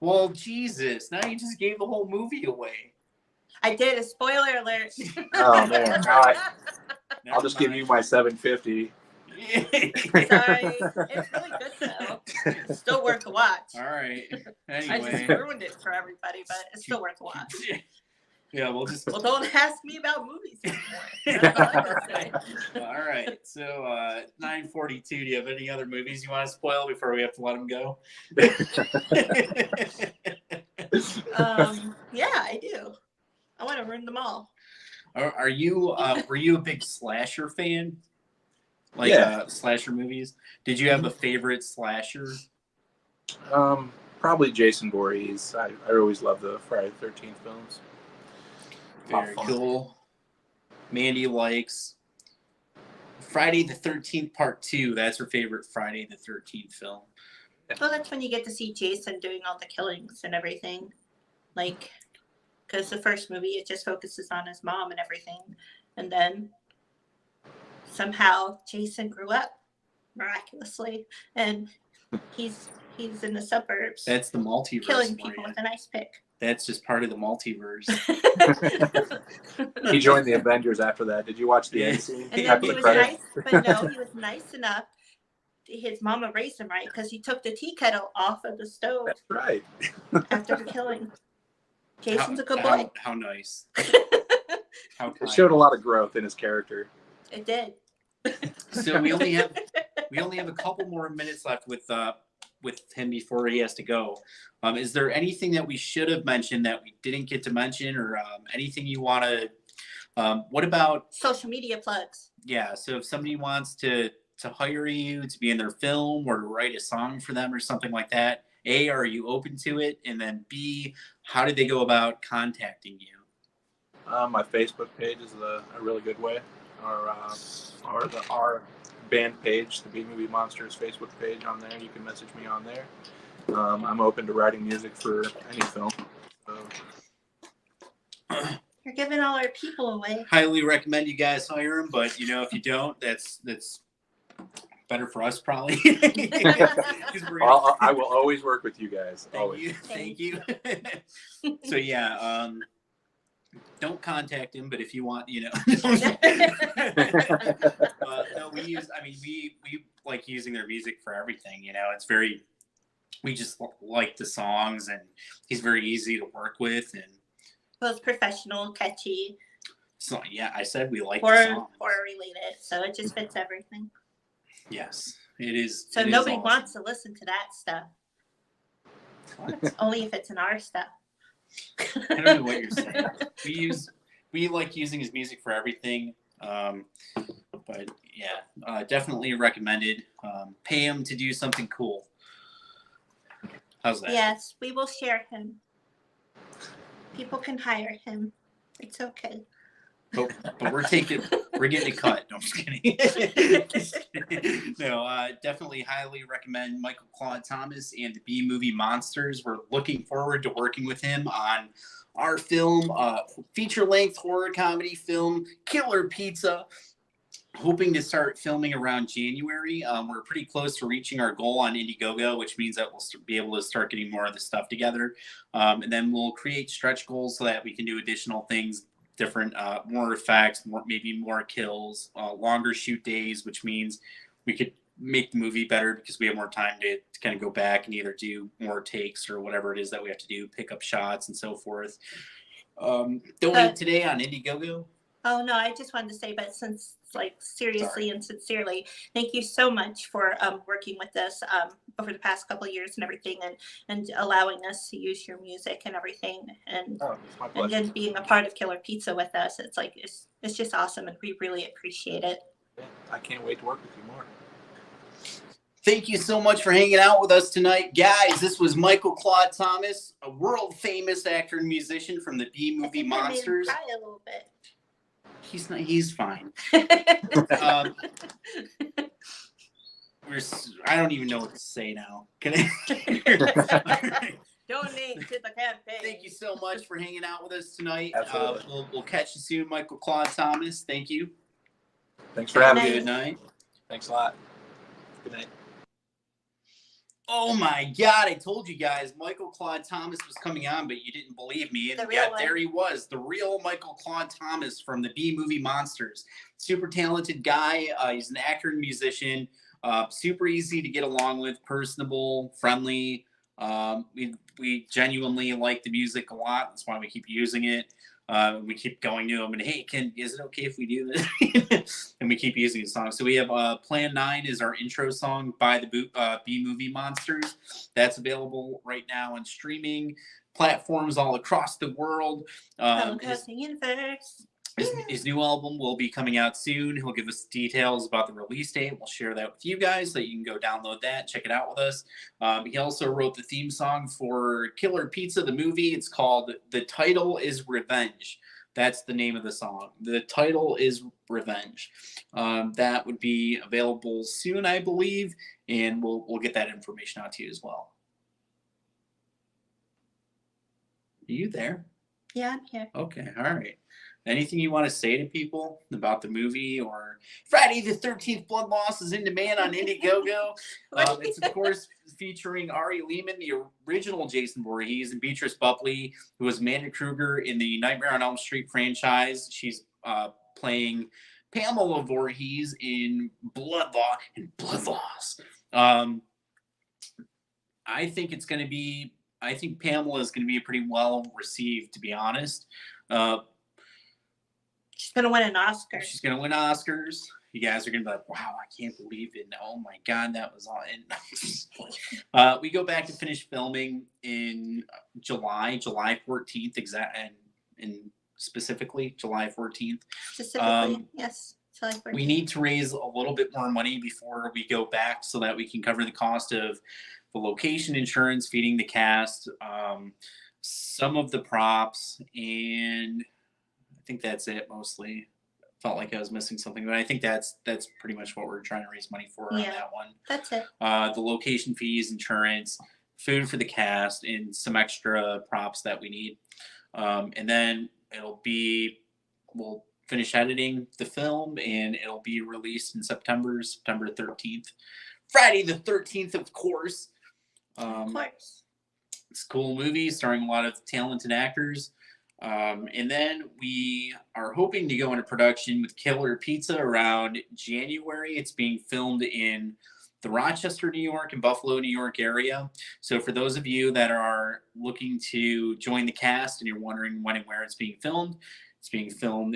Well, Jesus, now you just gave the whole movie away. I did a spoiler alert. Oh man, I'll just give mind. you my $7.50. Sorry, it's really good though. It's still worth a watch. All right. I just Anyway. ruined it for everybody, but it's still worth a watch. Yeah, we'll just. Well, don't ask me about movies anymore. That's all I can say. All right. So 9:42. Do you have any other movies you want to spoil before we have to let them go? Yeah, I do. I want to ruin them all. Are you? Were you a big slasher fan? Like Yeah. Slasher movies? Did you have a favorite slasher? Probably Jason Voorhees. I always love the Friday the 13th films. Very cool. Mandy likes Friday the 13th Part 2. That's her favorite Friday the 13th film. Well, that's when you get to see Jason doing all the killings and everything. Like, because the first movie, it just focuses on his mom and everything. And then somehow Jason grew up miraculously. And he's in the suburbs. That's the multiverse. Killing people with an ice pick. That's just part of the multiverse. He joined the Avengers after that. Did you watch the end scene? And then After he the was credits? nice, but no, he was nice enough. His mama raised him right because he took the tea kettle off of the stove That's right. after the killing. Jason's a good boy. How nice. How It kind. showed a lot of growth in his character. It did. So we only have a couple more minutes left with him before he has to go. Is there anything that we should have mentioned that we didn't get to mention, or anything you want to? What about Social media plugs. Yeah, so if somebody wants to hire you to be in their film or to write a song for them or something like that, A, are you open to it? And then B, how do they go about contacting you? My Facebook page is a really good way. Our band page, the B Movie Monsters Facebook page on there. You can message me on there. I'm open to writing music for any film. So. You're giving all our people away. Highly recommend you guys hire them, but if you don't, that's better for us probably. 'Cause I will always work with you guys. Thank you. So yeah, don't contact him, but if you want, no, we like using their music for everything. It's very, we just like the songs, and he's very easy to work with, and Well, it's professional, catchy, so yeah, I said we like the horror songs. related, so it just fits everything. Yes, it is. So it is nobody awesome. wants to listen to that stuff. What? Only if it's in our stuff. I don't know what you're saying. We like using his music for everything. But yeah, definitely recommended. Pay him to do something cool. How's that? Yes, we will share him. People can hire him. It's okay. But we're getting it cut. No, I'm just kidding. Just kidding. No, definitely highly recommend Michael Claude Thomas and the B Movie Monsters. We're looking forward to working with him on our film, feature-length horror comedy film, Killer Pizza. Hoping to start filming around January. We're pretty close to reaching our goal on Indiegogo, which means that we'll be able to start getting more of the stuff together. And then we'll create stretch goals so that we can do additional things, different, more effects, maybe more kills, longer shoot days, which means we could make the movie better because we have more time to kind of go back and either do more takes or whatever it is that we have to do, pick up shots and so forth. Donate today on Indiegogo. Oh no, I just wanted to say, but since seriously and sincerely, thank you so much for working with us over the past couple of years and everything, and allowing us to use your music and everything, and then being a part of Killer Pizza with us. It's just awesome, and we really appreciate it. I can't wait to work with you more. Thank you so much for hanging out with us tonight, guys. This was Michael Claude Thomas, a world famous actor and musician from the B Movie Monsters. I made him cry a little bit. He's fine. I don't even know what to say now. Can I? Donate to the campaign. Thank you so much for hanging out with us tonight. Absolutely. We'll catch you soon, Michael Claude Thomas. Thank you. Thanks for having me. Good night. Thanks a lot. Good night. Oh my God, I told you guys Michael Claude Thomas was coming on, but you didn't believe me. And yet there he was, the real Michael Claude Thomas from the B movie Monsters. Super talented guy. He's an actor and musician. Super easy to get along with, personable, friendly. We genuinely like the music a lot. That's why we keep using it. We keep going to him and, hey, is it okay if we do this? And we keep using his song. So we have Plan 9 is our intro song by the B Movie Monsters. That's available right now on streaming platforms all across the world. Across the universe. His new album will be coming out soon. He'll give us details about the release date. We'll share that with you guys so you can go download that, check it out with us. He also wrote the theme song for Killer Pizza, the movie. It's called The Title is Revenge. That's the name of the song. The Title is Revenge. That would be available soon, I believe, and we'll get that information out to you as well. Are you there? Yeah, I'm here. Okay, all right. Anything you want to say to people about the movie or Friday the 13th Blood Loss is in demand on Indiegogo? It's, of course, featuring Ari Lehman, the original Jason Voorhees, and Beatrice Buckley, who was Amanda Kruger in the Nightmare on Elm Street franchise. She's playing Pamela Voorhees in Blood Loss. I think Pamela is going to be pretty well received, to be honest. She's going to win an Oscar. She's going to win Oscars. You guys are going to be like, wow, I can't believe it. Oh, my God, that was all. We go back to finish filming in July 14th, and specifically July 14th. Specifically, yes. July 14th. We need to raise a little bit more money before we go back so that we can cover the cost of the location insurance, feeding the cast, some of the props, and I think that's it mostly. Felt like I was missing something, but I think that's pretty much what we're trying to raise money for on that one. That's it. The location fees, insurance, food for the cast, and some extra props that we need. And then we'll finish editing the film, and it'll be released in September 13th. Friday the 13th, of course. Of course. It's a cool movie starring a lot of talented actors. And then we are hoping to go into production with Killer Pizza around January. It's being filmed in the Rochester, New York and Buffalo, New York area. So for those of you that are looking to join the cast and you're wondering when and where it's being filmed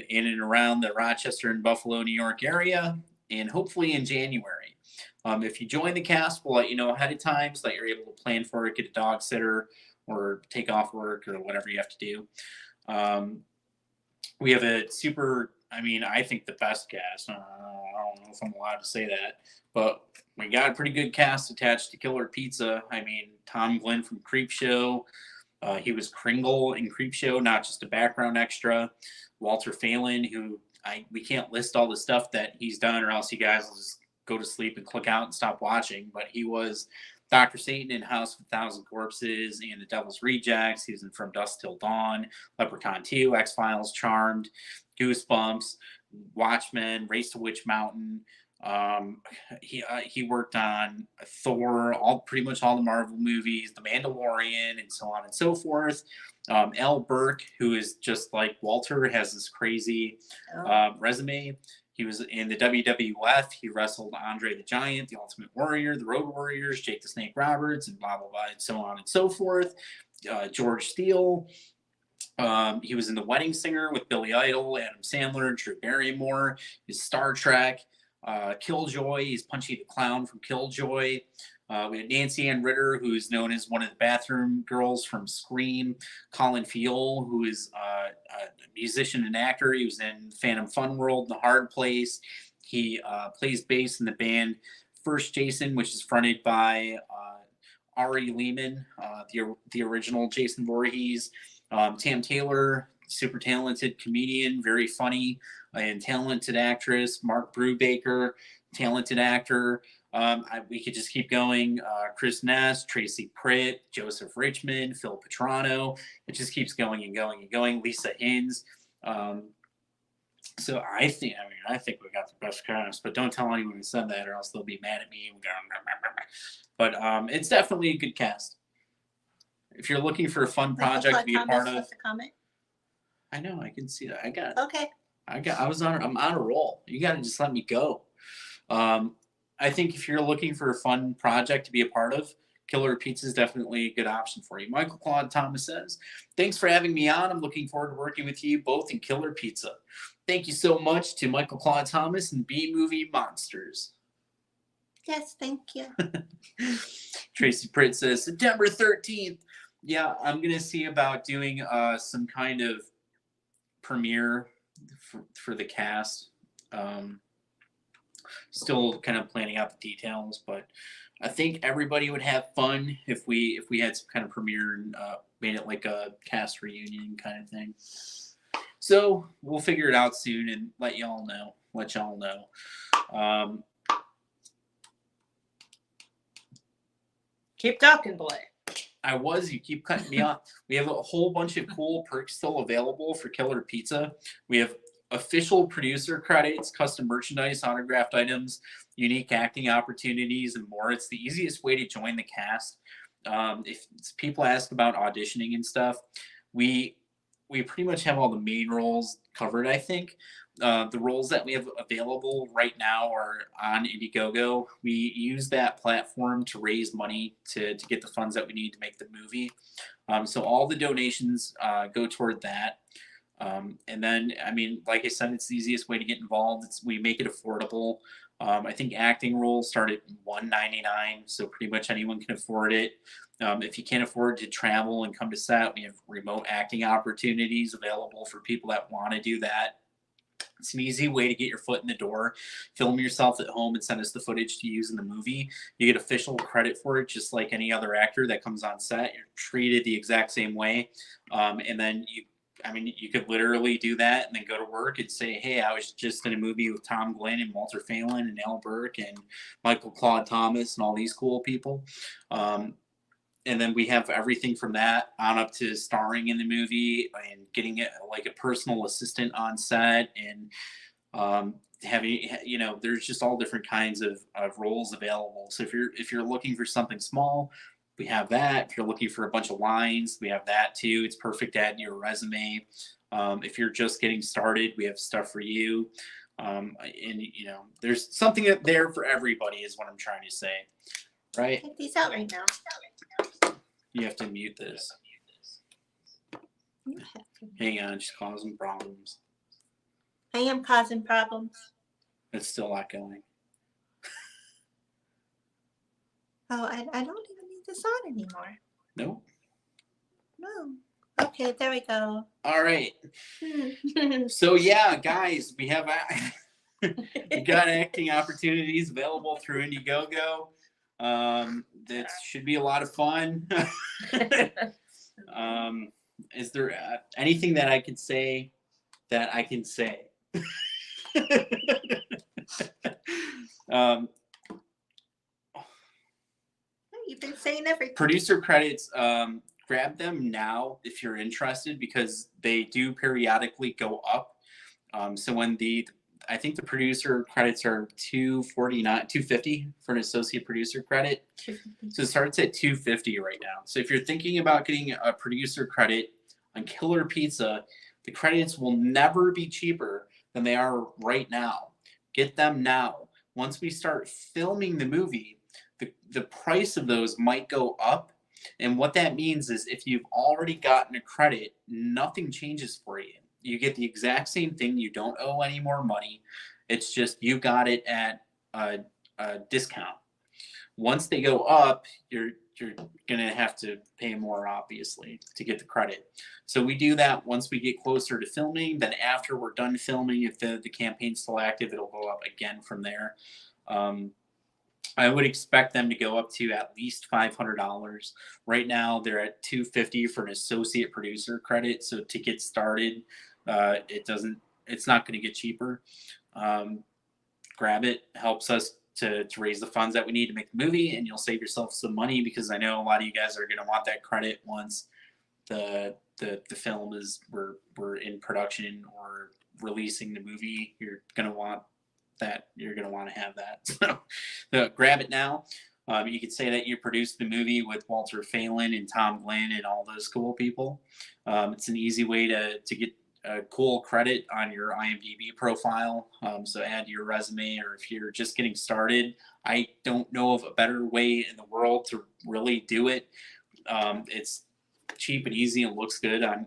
in and around the Rochester and Buffalo, New York area, and hopefully in January. If you join the cast, we'll let you know ahead of time so that you're able to plan for it, get a dog sitter, or take off work, or whatever you have to do. We have a I think the best cast. I don't know if I'm allowed to say that, but we got a pretty good cast attached to Killer Pizza. I mean, Tom Glenn from Creepshow. He was Kringle in Creepshow, not just a background extra. Walter Phelan, who we can't list all the stuff that he's done, or else you guys will just go to sleep and click out and stop watching. But he was Dr. Satan in House of a Thousand Corpses and The Devil's Rejects. He was in From Dusk Till Dawn, Leprechaun 2, X-Files, Charmed, Goosebumps, Watchmen, Race to Witch Mountain. He worked on Thor, pretty much all the Marvel movies, The Mandalorian, and so on and so forth. Al Burke, who is just like Walter, has this crazy resume. He was in the WWF. He wrestled Andre the Giant, the Ultimate Warrior, the Road Warriors, Jake the Snake Roberts, and blah, blah, blah, and so on and so forth. George Steele. He was in The Wedding Singer with Billy Idol, Adam Sandler, Drew Barrymore. He's Star Trek. Killjoy. He's Punchy the Clown from Killjoy. We had Nancy Ann Ritter, who's known as one of the bathroom girls from Scream. Colin Fiol, who is a musician and actor. He was in Phantom Fun World, The Hard Place. He plays bass in the band First Jason, which is fronted by Ari Lehman, the original Jason Voorhees. Tam Taylor, super talented comedian, very funny and talented actress. Mark Brubaker, talented actor. We could just keep going. Chris Ness, Tracy Pritt, Joseph Richmond, Phil Petrano. It just keeps going and going and going. Lisa Hines. So I think we got the best cast, but don't tell anyone who said that, or else they'll be mad at me. But it's definitely a good cast. If you're looking for a fun project to be a part of, I know I can see that. Okay. I'm on a roll. You got to just let me go. I think if you're looking for a fun project to be a part of, Killer Pizza is definitely a good option for you. Michael Claude Thomas says, thanks for having me on. I'm looking forward to working with you both in Killer Pizza. Thank you so much to Michael Claude Thomas and B-Movie Monsters. Yes, thank you. Tracy Pritt says, September 13th. Yeah, I'm going to see about doing some kind of premiere for the cast. Still kind of planning out the details, but I think everybody would have fun if we had some kind of premiere and made it like a cast reunion kind of thing. So we'll figure it out soon and let y'all know. Keep talking, boy. You keep cutting me off. We have a whole bunch of cool perks still available for Killer Pizza. We have official producer credits, custom merchandise, autographed items, unique acting opportunities, and more. It's the easiest way to join the cast. If people ask about auditioning and stuff, we pretty much have all the main roles covered, I think. The roles that we have available right now are on Indiegogo. We use that platform to raise money to get the funds that we need to make the movie. So all the donations go toward that. And then, I mean, like I said, it's the easiest way to get involved. We make it affordable. I think acting roles start at $1.99, so pretty much anyone can afford it. If you can't afford to travel and come to set, we have remote acting opportunities available for people that want to do that. It's an easy way to get your foot in the door. Film yourself at home and send us the footage to use in the movie. You get official credit for it, just like any other actor that comes on set. You're treated the exact same way. And then you could literally do that and then go to work and say, hey, I was just in a movie with Tom Glenn and Walter Phelan and Al Burke and Michael Claude Thomas and all these cool people. And then we have everything from that on up to starring in the movie and getting it like a personal assistant on set and having, there's just all different kinds of roles available. So if you're looking for something small, we have that. If you're looking for a bunch of lines, we have that too. It's perfect to add to your resume. If you're just getting started, we have stuff for you. There's something there for everybody is what I'm trying to say. Right? Take these out right now. You have to mute this. Hang on, she's causing problems. I am causing problems. It's still not going. Oh, I don't even need this on anymore. No? No. Okay, there we go. All right. So yeah, guys, we have we got acting opportunities available through Indiegogo. That should be a lot of fun. Is there anything that I could say that I can say? You've been saying everything. Producer credits, grab them now if you're interested because they do periodically go up. So when I think the producer credits are $250 for an associate producer credit. So it starts at $250 right now. So if you're thinking about getting a producer credit on Killer Pizza, the credits will never be cheaper than they are right now. Get them now. Once we start filming the movie, the price of those might go up. And what that means is if you've already gotten a credit, nothing changes for you. You get the exact same thing. You don't owe any more money. It's just you got it at a discount. Once they go up, you're going to have to pay more, obviously, to get the credit. So we do that once we get closer to filming. Then after we're done filming, if the campaign's still active, it'll go up again from there. I would expect them to go up to at least $500. Right now, they're at $250 for an associate producer credit. So to get started, it's not going to get cheaper. Grab it. Helps us to raise the funds that we need to make the movie, and you'll save yourself some money because I know a lot of you guys are going to want that credit once the film is we're in production or releasing the movie, you're going to want that. You're going to want to have that. So grab it now. You could say that you produced the movie with Walter Phelan and Tom Glenn and all those cool people. It's an easy way to get a cool credit on your IMDb profile. So add to your resume, or if you're just getting started, I don't know of a better way in the world to really do it. It's cheap and easy and looks good on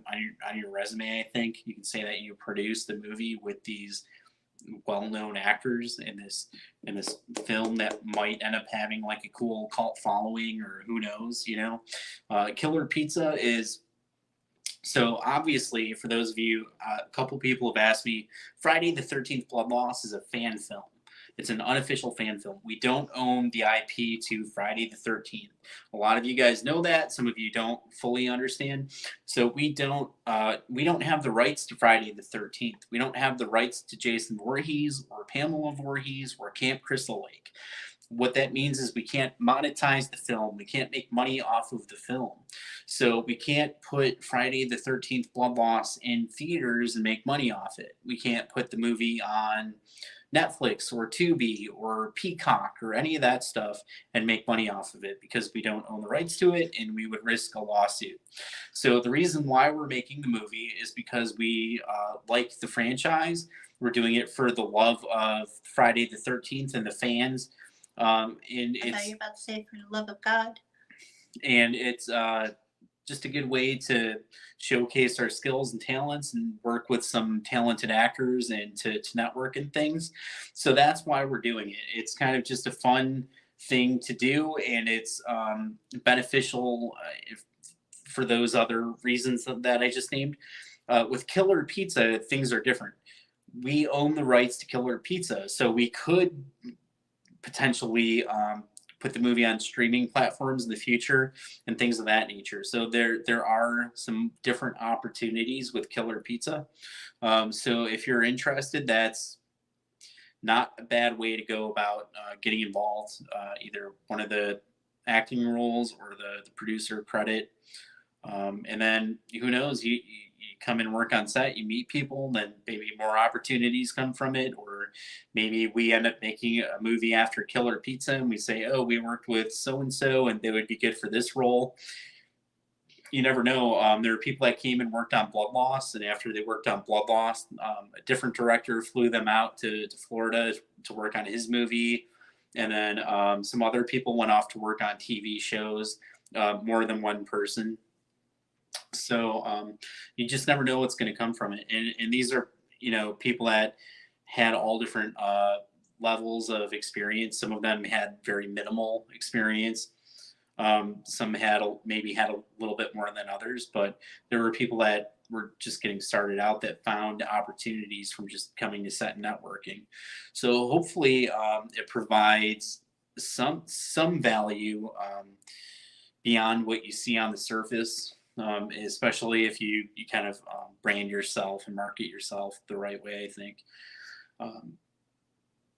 your resume. I think you can say that you produced the movie with these well-known actors in this film that might end up having like a cool cult following, or who knows, Killer Pizza is, so obviously for those of you, a couple people have asked me, Friday the 13th Blood Loss is a fan film. It's an unofficial fan film. We don't own the IP to Friday the 13th. A lot of you guys know that. Some of you don't fully understand. So we don't have the rights to Friday the 13th. We don't have the rights to Jason Voorhees or Pamela Voorhees or Camp Crystal Lake. What that means is we can't monetize the film. We can't make money off of the film. So we can't put Friday the 13th Blood Loss in theaters and make money off it. We can't put the movie on Netflix or Tubi or Peacock or any of that stuff and make money off of it, because we don't own the rights to it and we would risk a lawsuit. So the reason why we're making the movie is because we like the franchise. We're doing it for the love of Friday the 13th and the fans. And I thought you were about to say for the love of God. And it's just a good way to showcase our skills and talents and work with some talented actors and to network and things. So that's why we're doing it. It's kind of just a fun thing to do, and it's beneficial for those other reasons that I just named. With Killer Pizza, things are different. We own the rights to Killer Pizza, so we could potentially put the movie on streaming platforms in the future and things of that nature. So there are some different opportunities with Killer Pizza. So if you're interested, that's not a bad way to go about getting involved, either one of the acting roles or the producer credit. And then who knows, you come and work on set, you meet people, then maybe more opportunities come from it. Or maybe we end up making a movie after Killer Pizza and we say, oh, we worked with so-and-so and they would be good for this role. You never know. There are people that came and worked on Blood Loss, and after they worked on Blood Loss, a different director flew them out to Florida to work on his movie. And then some other people went off to work on TV shows, more than one person. So you just never know what's going to come from it. And these are, people that had all different levels of experience. Some of them had very minimal experience. Some maybe had a little bit more than others, but there were people that were just getting started out that found opportunities from just coming to set and networking. So hopefully it provides some value beyond what you see on the surface. Especially if you kind of brand yourself and market yourself the right way, I think.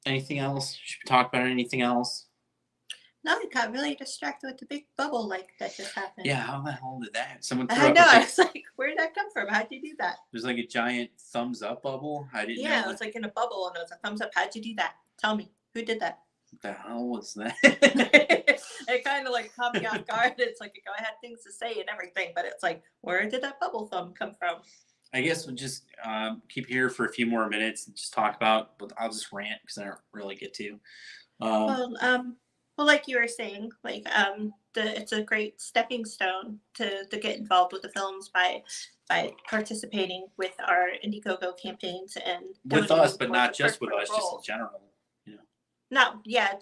Anything else? Should we talk about anything else? No, I got really distracted with the big bubble that just happened. Yeah, how the hell did that? Someone threw I up know. I was like, where did that come from? How'd you do that? There's like a giant thumbs up bubble. I didn't know. Yeah, it was like in a bubble and it was a thumbs up. How'd you do that? Tell me, who did that? What the hell was that? It kind of like caught me off guard. It's like I had things to say and everything, but it's like, where did that bubble thumb come from? I guess we'll just keep here for a few more minutes and just talk about, but I'll just rant because I don't really get to. Well, like you were saying, it's a great stepping stone to get involved with the films by participating with our Indiegogo campaigns and with us, but not just with us, just in general.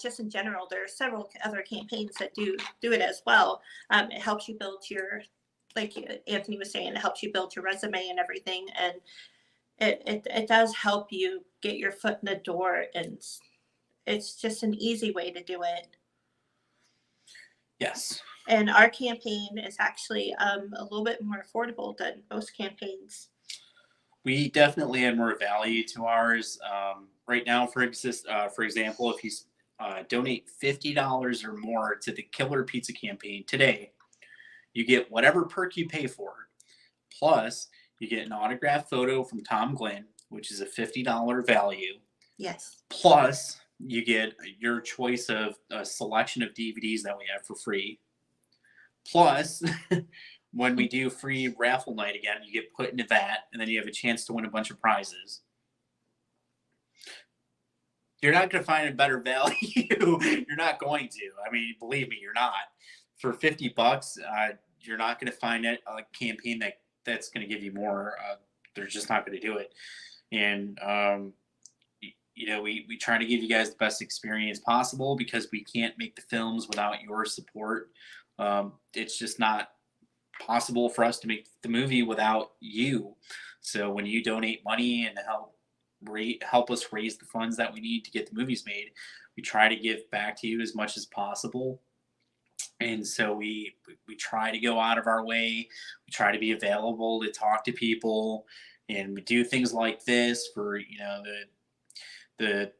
Just in general, there are several other campaigns that do it as well. It helps you build your, like Anthony was saying, it helps you build your resume and everything, and it does help you get your foot in the door, and it's just an easy way to do it. Yes. And our campaign is actually a little bit more affordable than most campaigns. We definitely add more value to ours. Right now, for example, if you donate $50 or more to the Killer Pizza campaign today, you get whatever perk you pay for. Plus, you get an autographed photo from Tom Glenn, which is a $50 value. Yes. Plus, you get your choice of a selection of DVDs that we have for free. Plus, when we do free raffle night again, you get put into that, and then you have a chance to win a bunch of prizes. You're not going to find a better value. You're not going to. I mean, believe me, you're not. For $50, you're not going to find a campaign that's going to give you more. They're just not going to do it. And we try to give you guys the best experience possible because we can't make the films without your support. It's just not possible for us to make the movie without you. So when you donate money and help us raise the funds that we need to get the movies made, we try to give back to you as much as possible. And so we try to go out of our way. We try to be available to talk to people, and we do things like this for the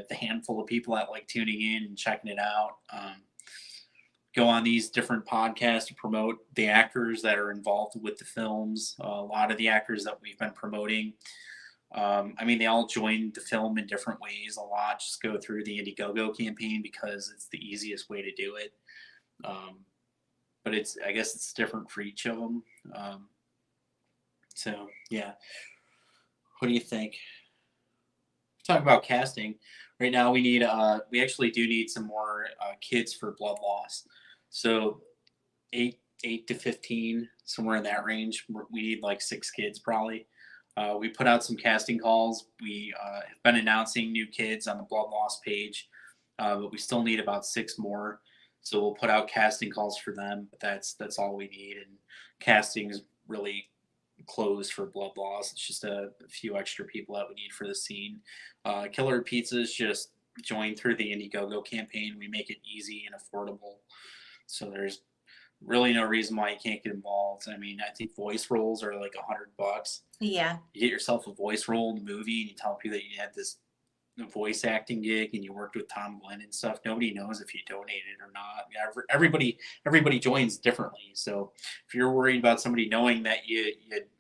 handful of people that like tuning in and checking it out. Go on these different podcasts to promote the actors that are involved with the films. A lot of the actors that we've been promoting, they all joined the film in different ways. A lot just go through the Indiegogo campaign because it's the easiest way to do it. But I guess it's different for each of them. So yeah, what do you think? Talk about casting. Right now we actually do need some more kids for Blood Loss. So 8 to 15, somewhere in that range. We need like 6 kids probably. We put out some casting calls. We have been announcing new kids on the Blood Loss page, but we still need about 6 more. So we'll put out casting calls for them. But that's all we need. And casting is really closed for Blood Loss. It's just a few extra people that we need for the scene. Killer Pizzas just joined through the Indiegogo campaign. We make it easy and affordable. So there's really no reason why you can't get involved. I mean, I think voice roles are like $100. Yeah. You get yourself a voice role in the movie and you tell people that you had this voice acting gig and you worked with Tom Glenn and stuff. Nobody knows if you donated or not. Everybody joins differently. So if you're worried about somebody knowing that you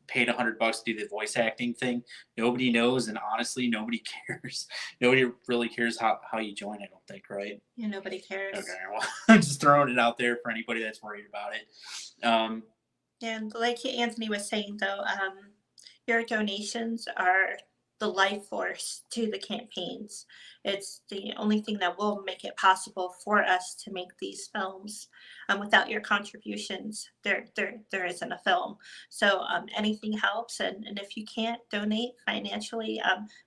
paid $100 to do the voice acting thing, nobody knows, and honestly, nobody cares. Nobody really cares how you join, I don't think, right? Yeah, nobody cares. Okay, well, I'm just throwing it out there for anybody that's worried about it. And like Anthony was saying, though, your donations are the life force to the campaigns. It's the only thing that will make it possible for us to make these films. Without your contributions, there isn't a film. So anything helps. And if you can't donate financially,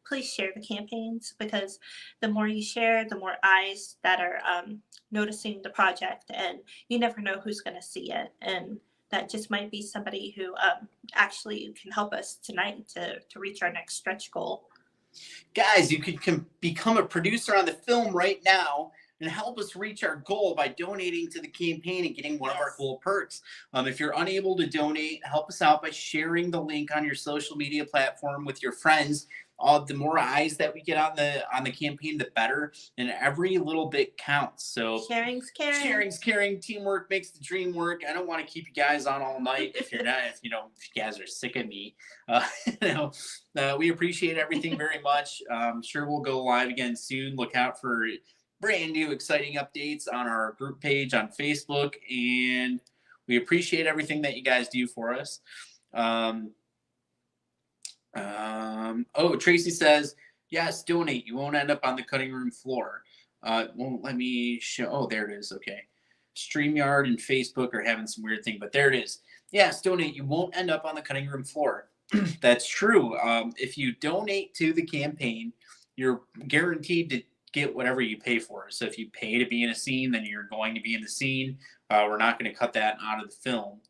please share the campaigns, because the more you share, the more eyes that are noticing the project, and you never know who's going to see it. And that just might be somebody who actually can help us tonight to reach our next stretch goal. Guys, you can become a producer on the film right now and help us reach our goal by donating to the campaign and getting one of our cool perks. If you're unable to donate, help us out by sharing the link on your social media platform with your friends. The more eyes that we get on the campaign, the better, and every little bit counts. So sharing's caring. Sharing's caring. Teamwork makes the dream work. I don't want to keep you guys on all night if you're not. If you guys are sick of me. We appreciate everything very much. Sure, we'll go live again soon. Look out for brand new exciting updates on our group page on Facebook, and we appreciate everything that you guys do for us. Tracy says, yes, donate. You won't end up on the cutting room floor. Won't let me show. Oh, there it is. Okay. StreamYard and Facebook are having some weird thing, but there it is. Yes, donate. You won't end up on the cutting room floor. That's true. If you donate to the campaign, you're guaranteed to get whatever you pay for. So if you pay to be in a scene, then you're going to be in the scene. We're not going to cut that out of the film.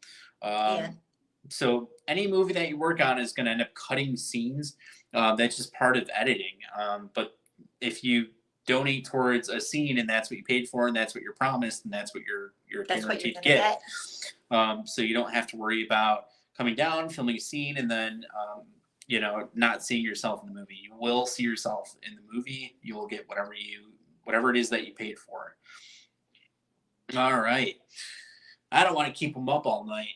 So any movie that you work on is going to end up cutting scenes. That's just part of editing. But if you donate towards a scene and that's what you paid for and that's what you're promised and that's what you're guaranteed to get. So you don't have to worry about coming down, filming a scene, and then not seeing yourself in the movie. You will see yourself in the movie. You will get whatever it is that you paid for. All right. I don't want to keep them up all night.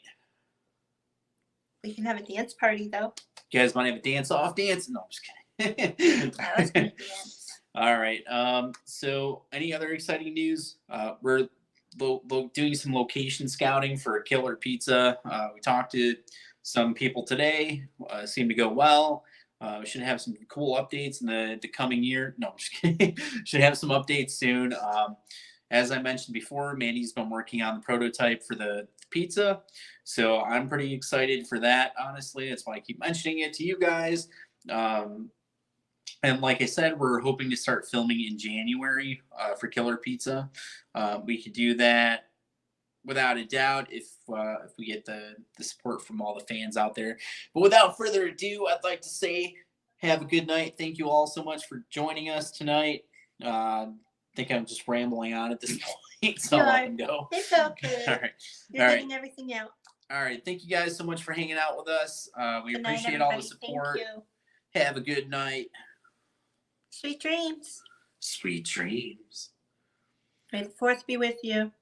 We can have a dance party, though. You guys want to have a dance-off dance? No, I'm just kidding. I was gonna dance. All right. So any other exciting news? We're doing some location scouting for Killer Pizza. We talked to some people today. Seemed to go well. We should have some cool updates in the coming year. No, I'm just kidding. Should have some updates soon. As I mentioned before, Mandee's been working on the prototype for the pizza. So I'm pretty excited for that, honestly. That's why I keep mentioning it to you guys. And like I said, we're hoping to start filming in January for Killer Pizza. We could do that without a doubt if we get the support from all the fans out there. But without further ado, I'd like to say have a good night. Thank you all so much for joining us tonight. I think I'm just rambling on at this point, so I'll let them go. It's okay. All right. You're getting everything out. All right. Thank you guys so much for hanging out with us. We Good night, appreciate all the everybody. support. Thank you. Have a good night. Sweet dreams. Sweet dreams. May the 4th be with you.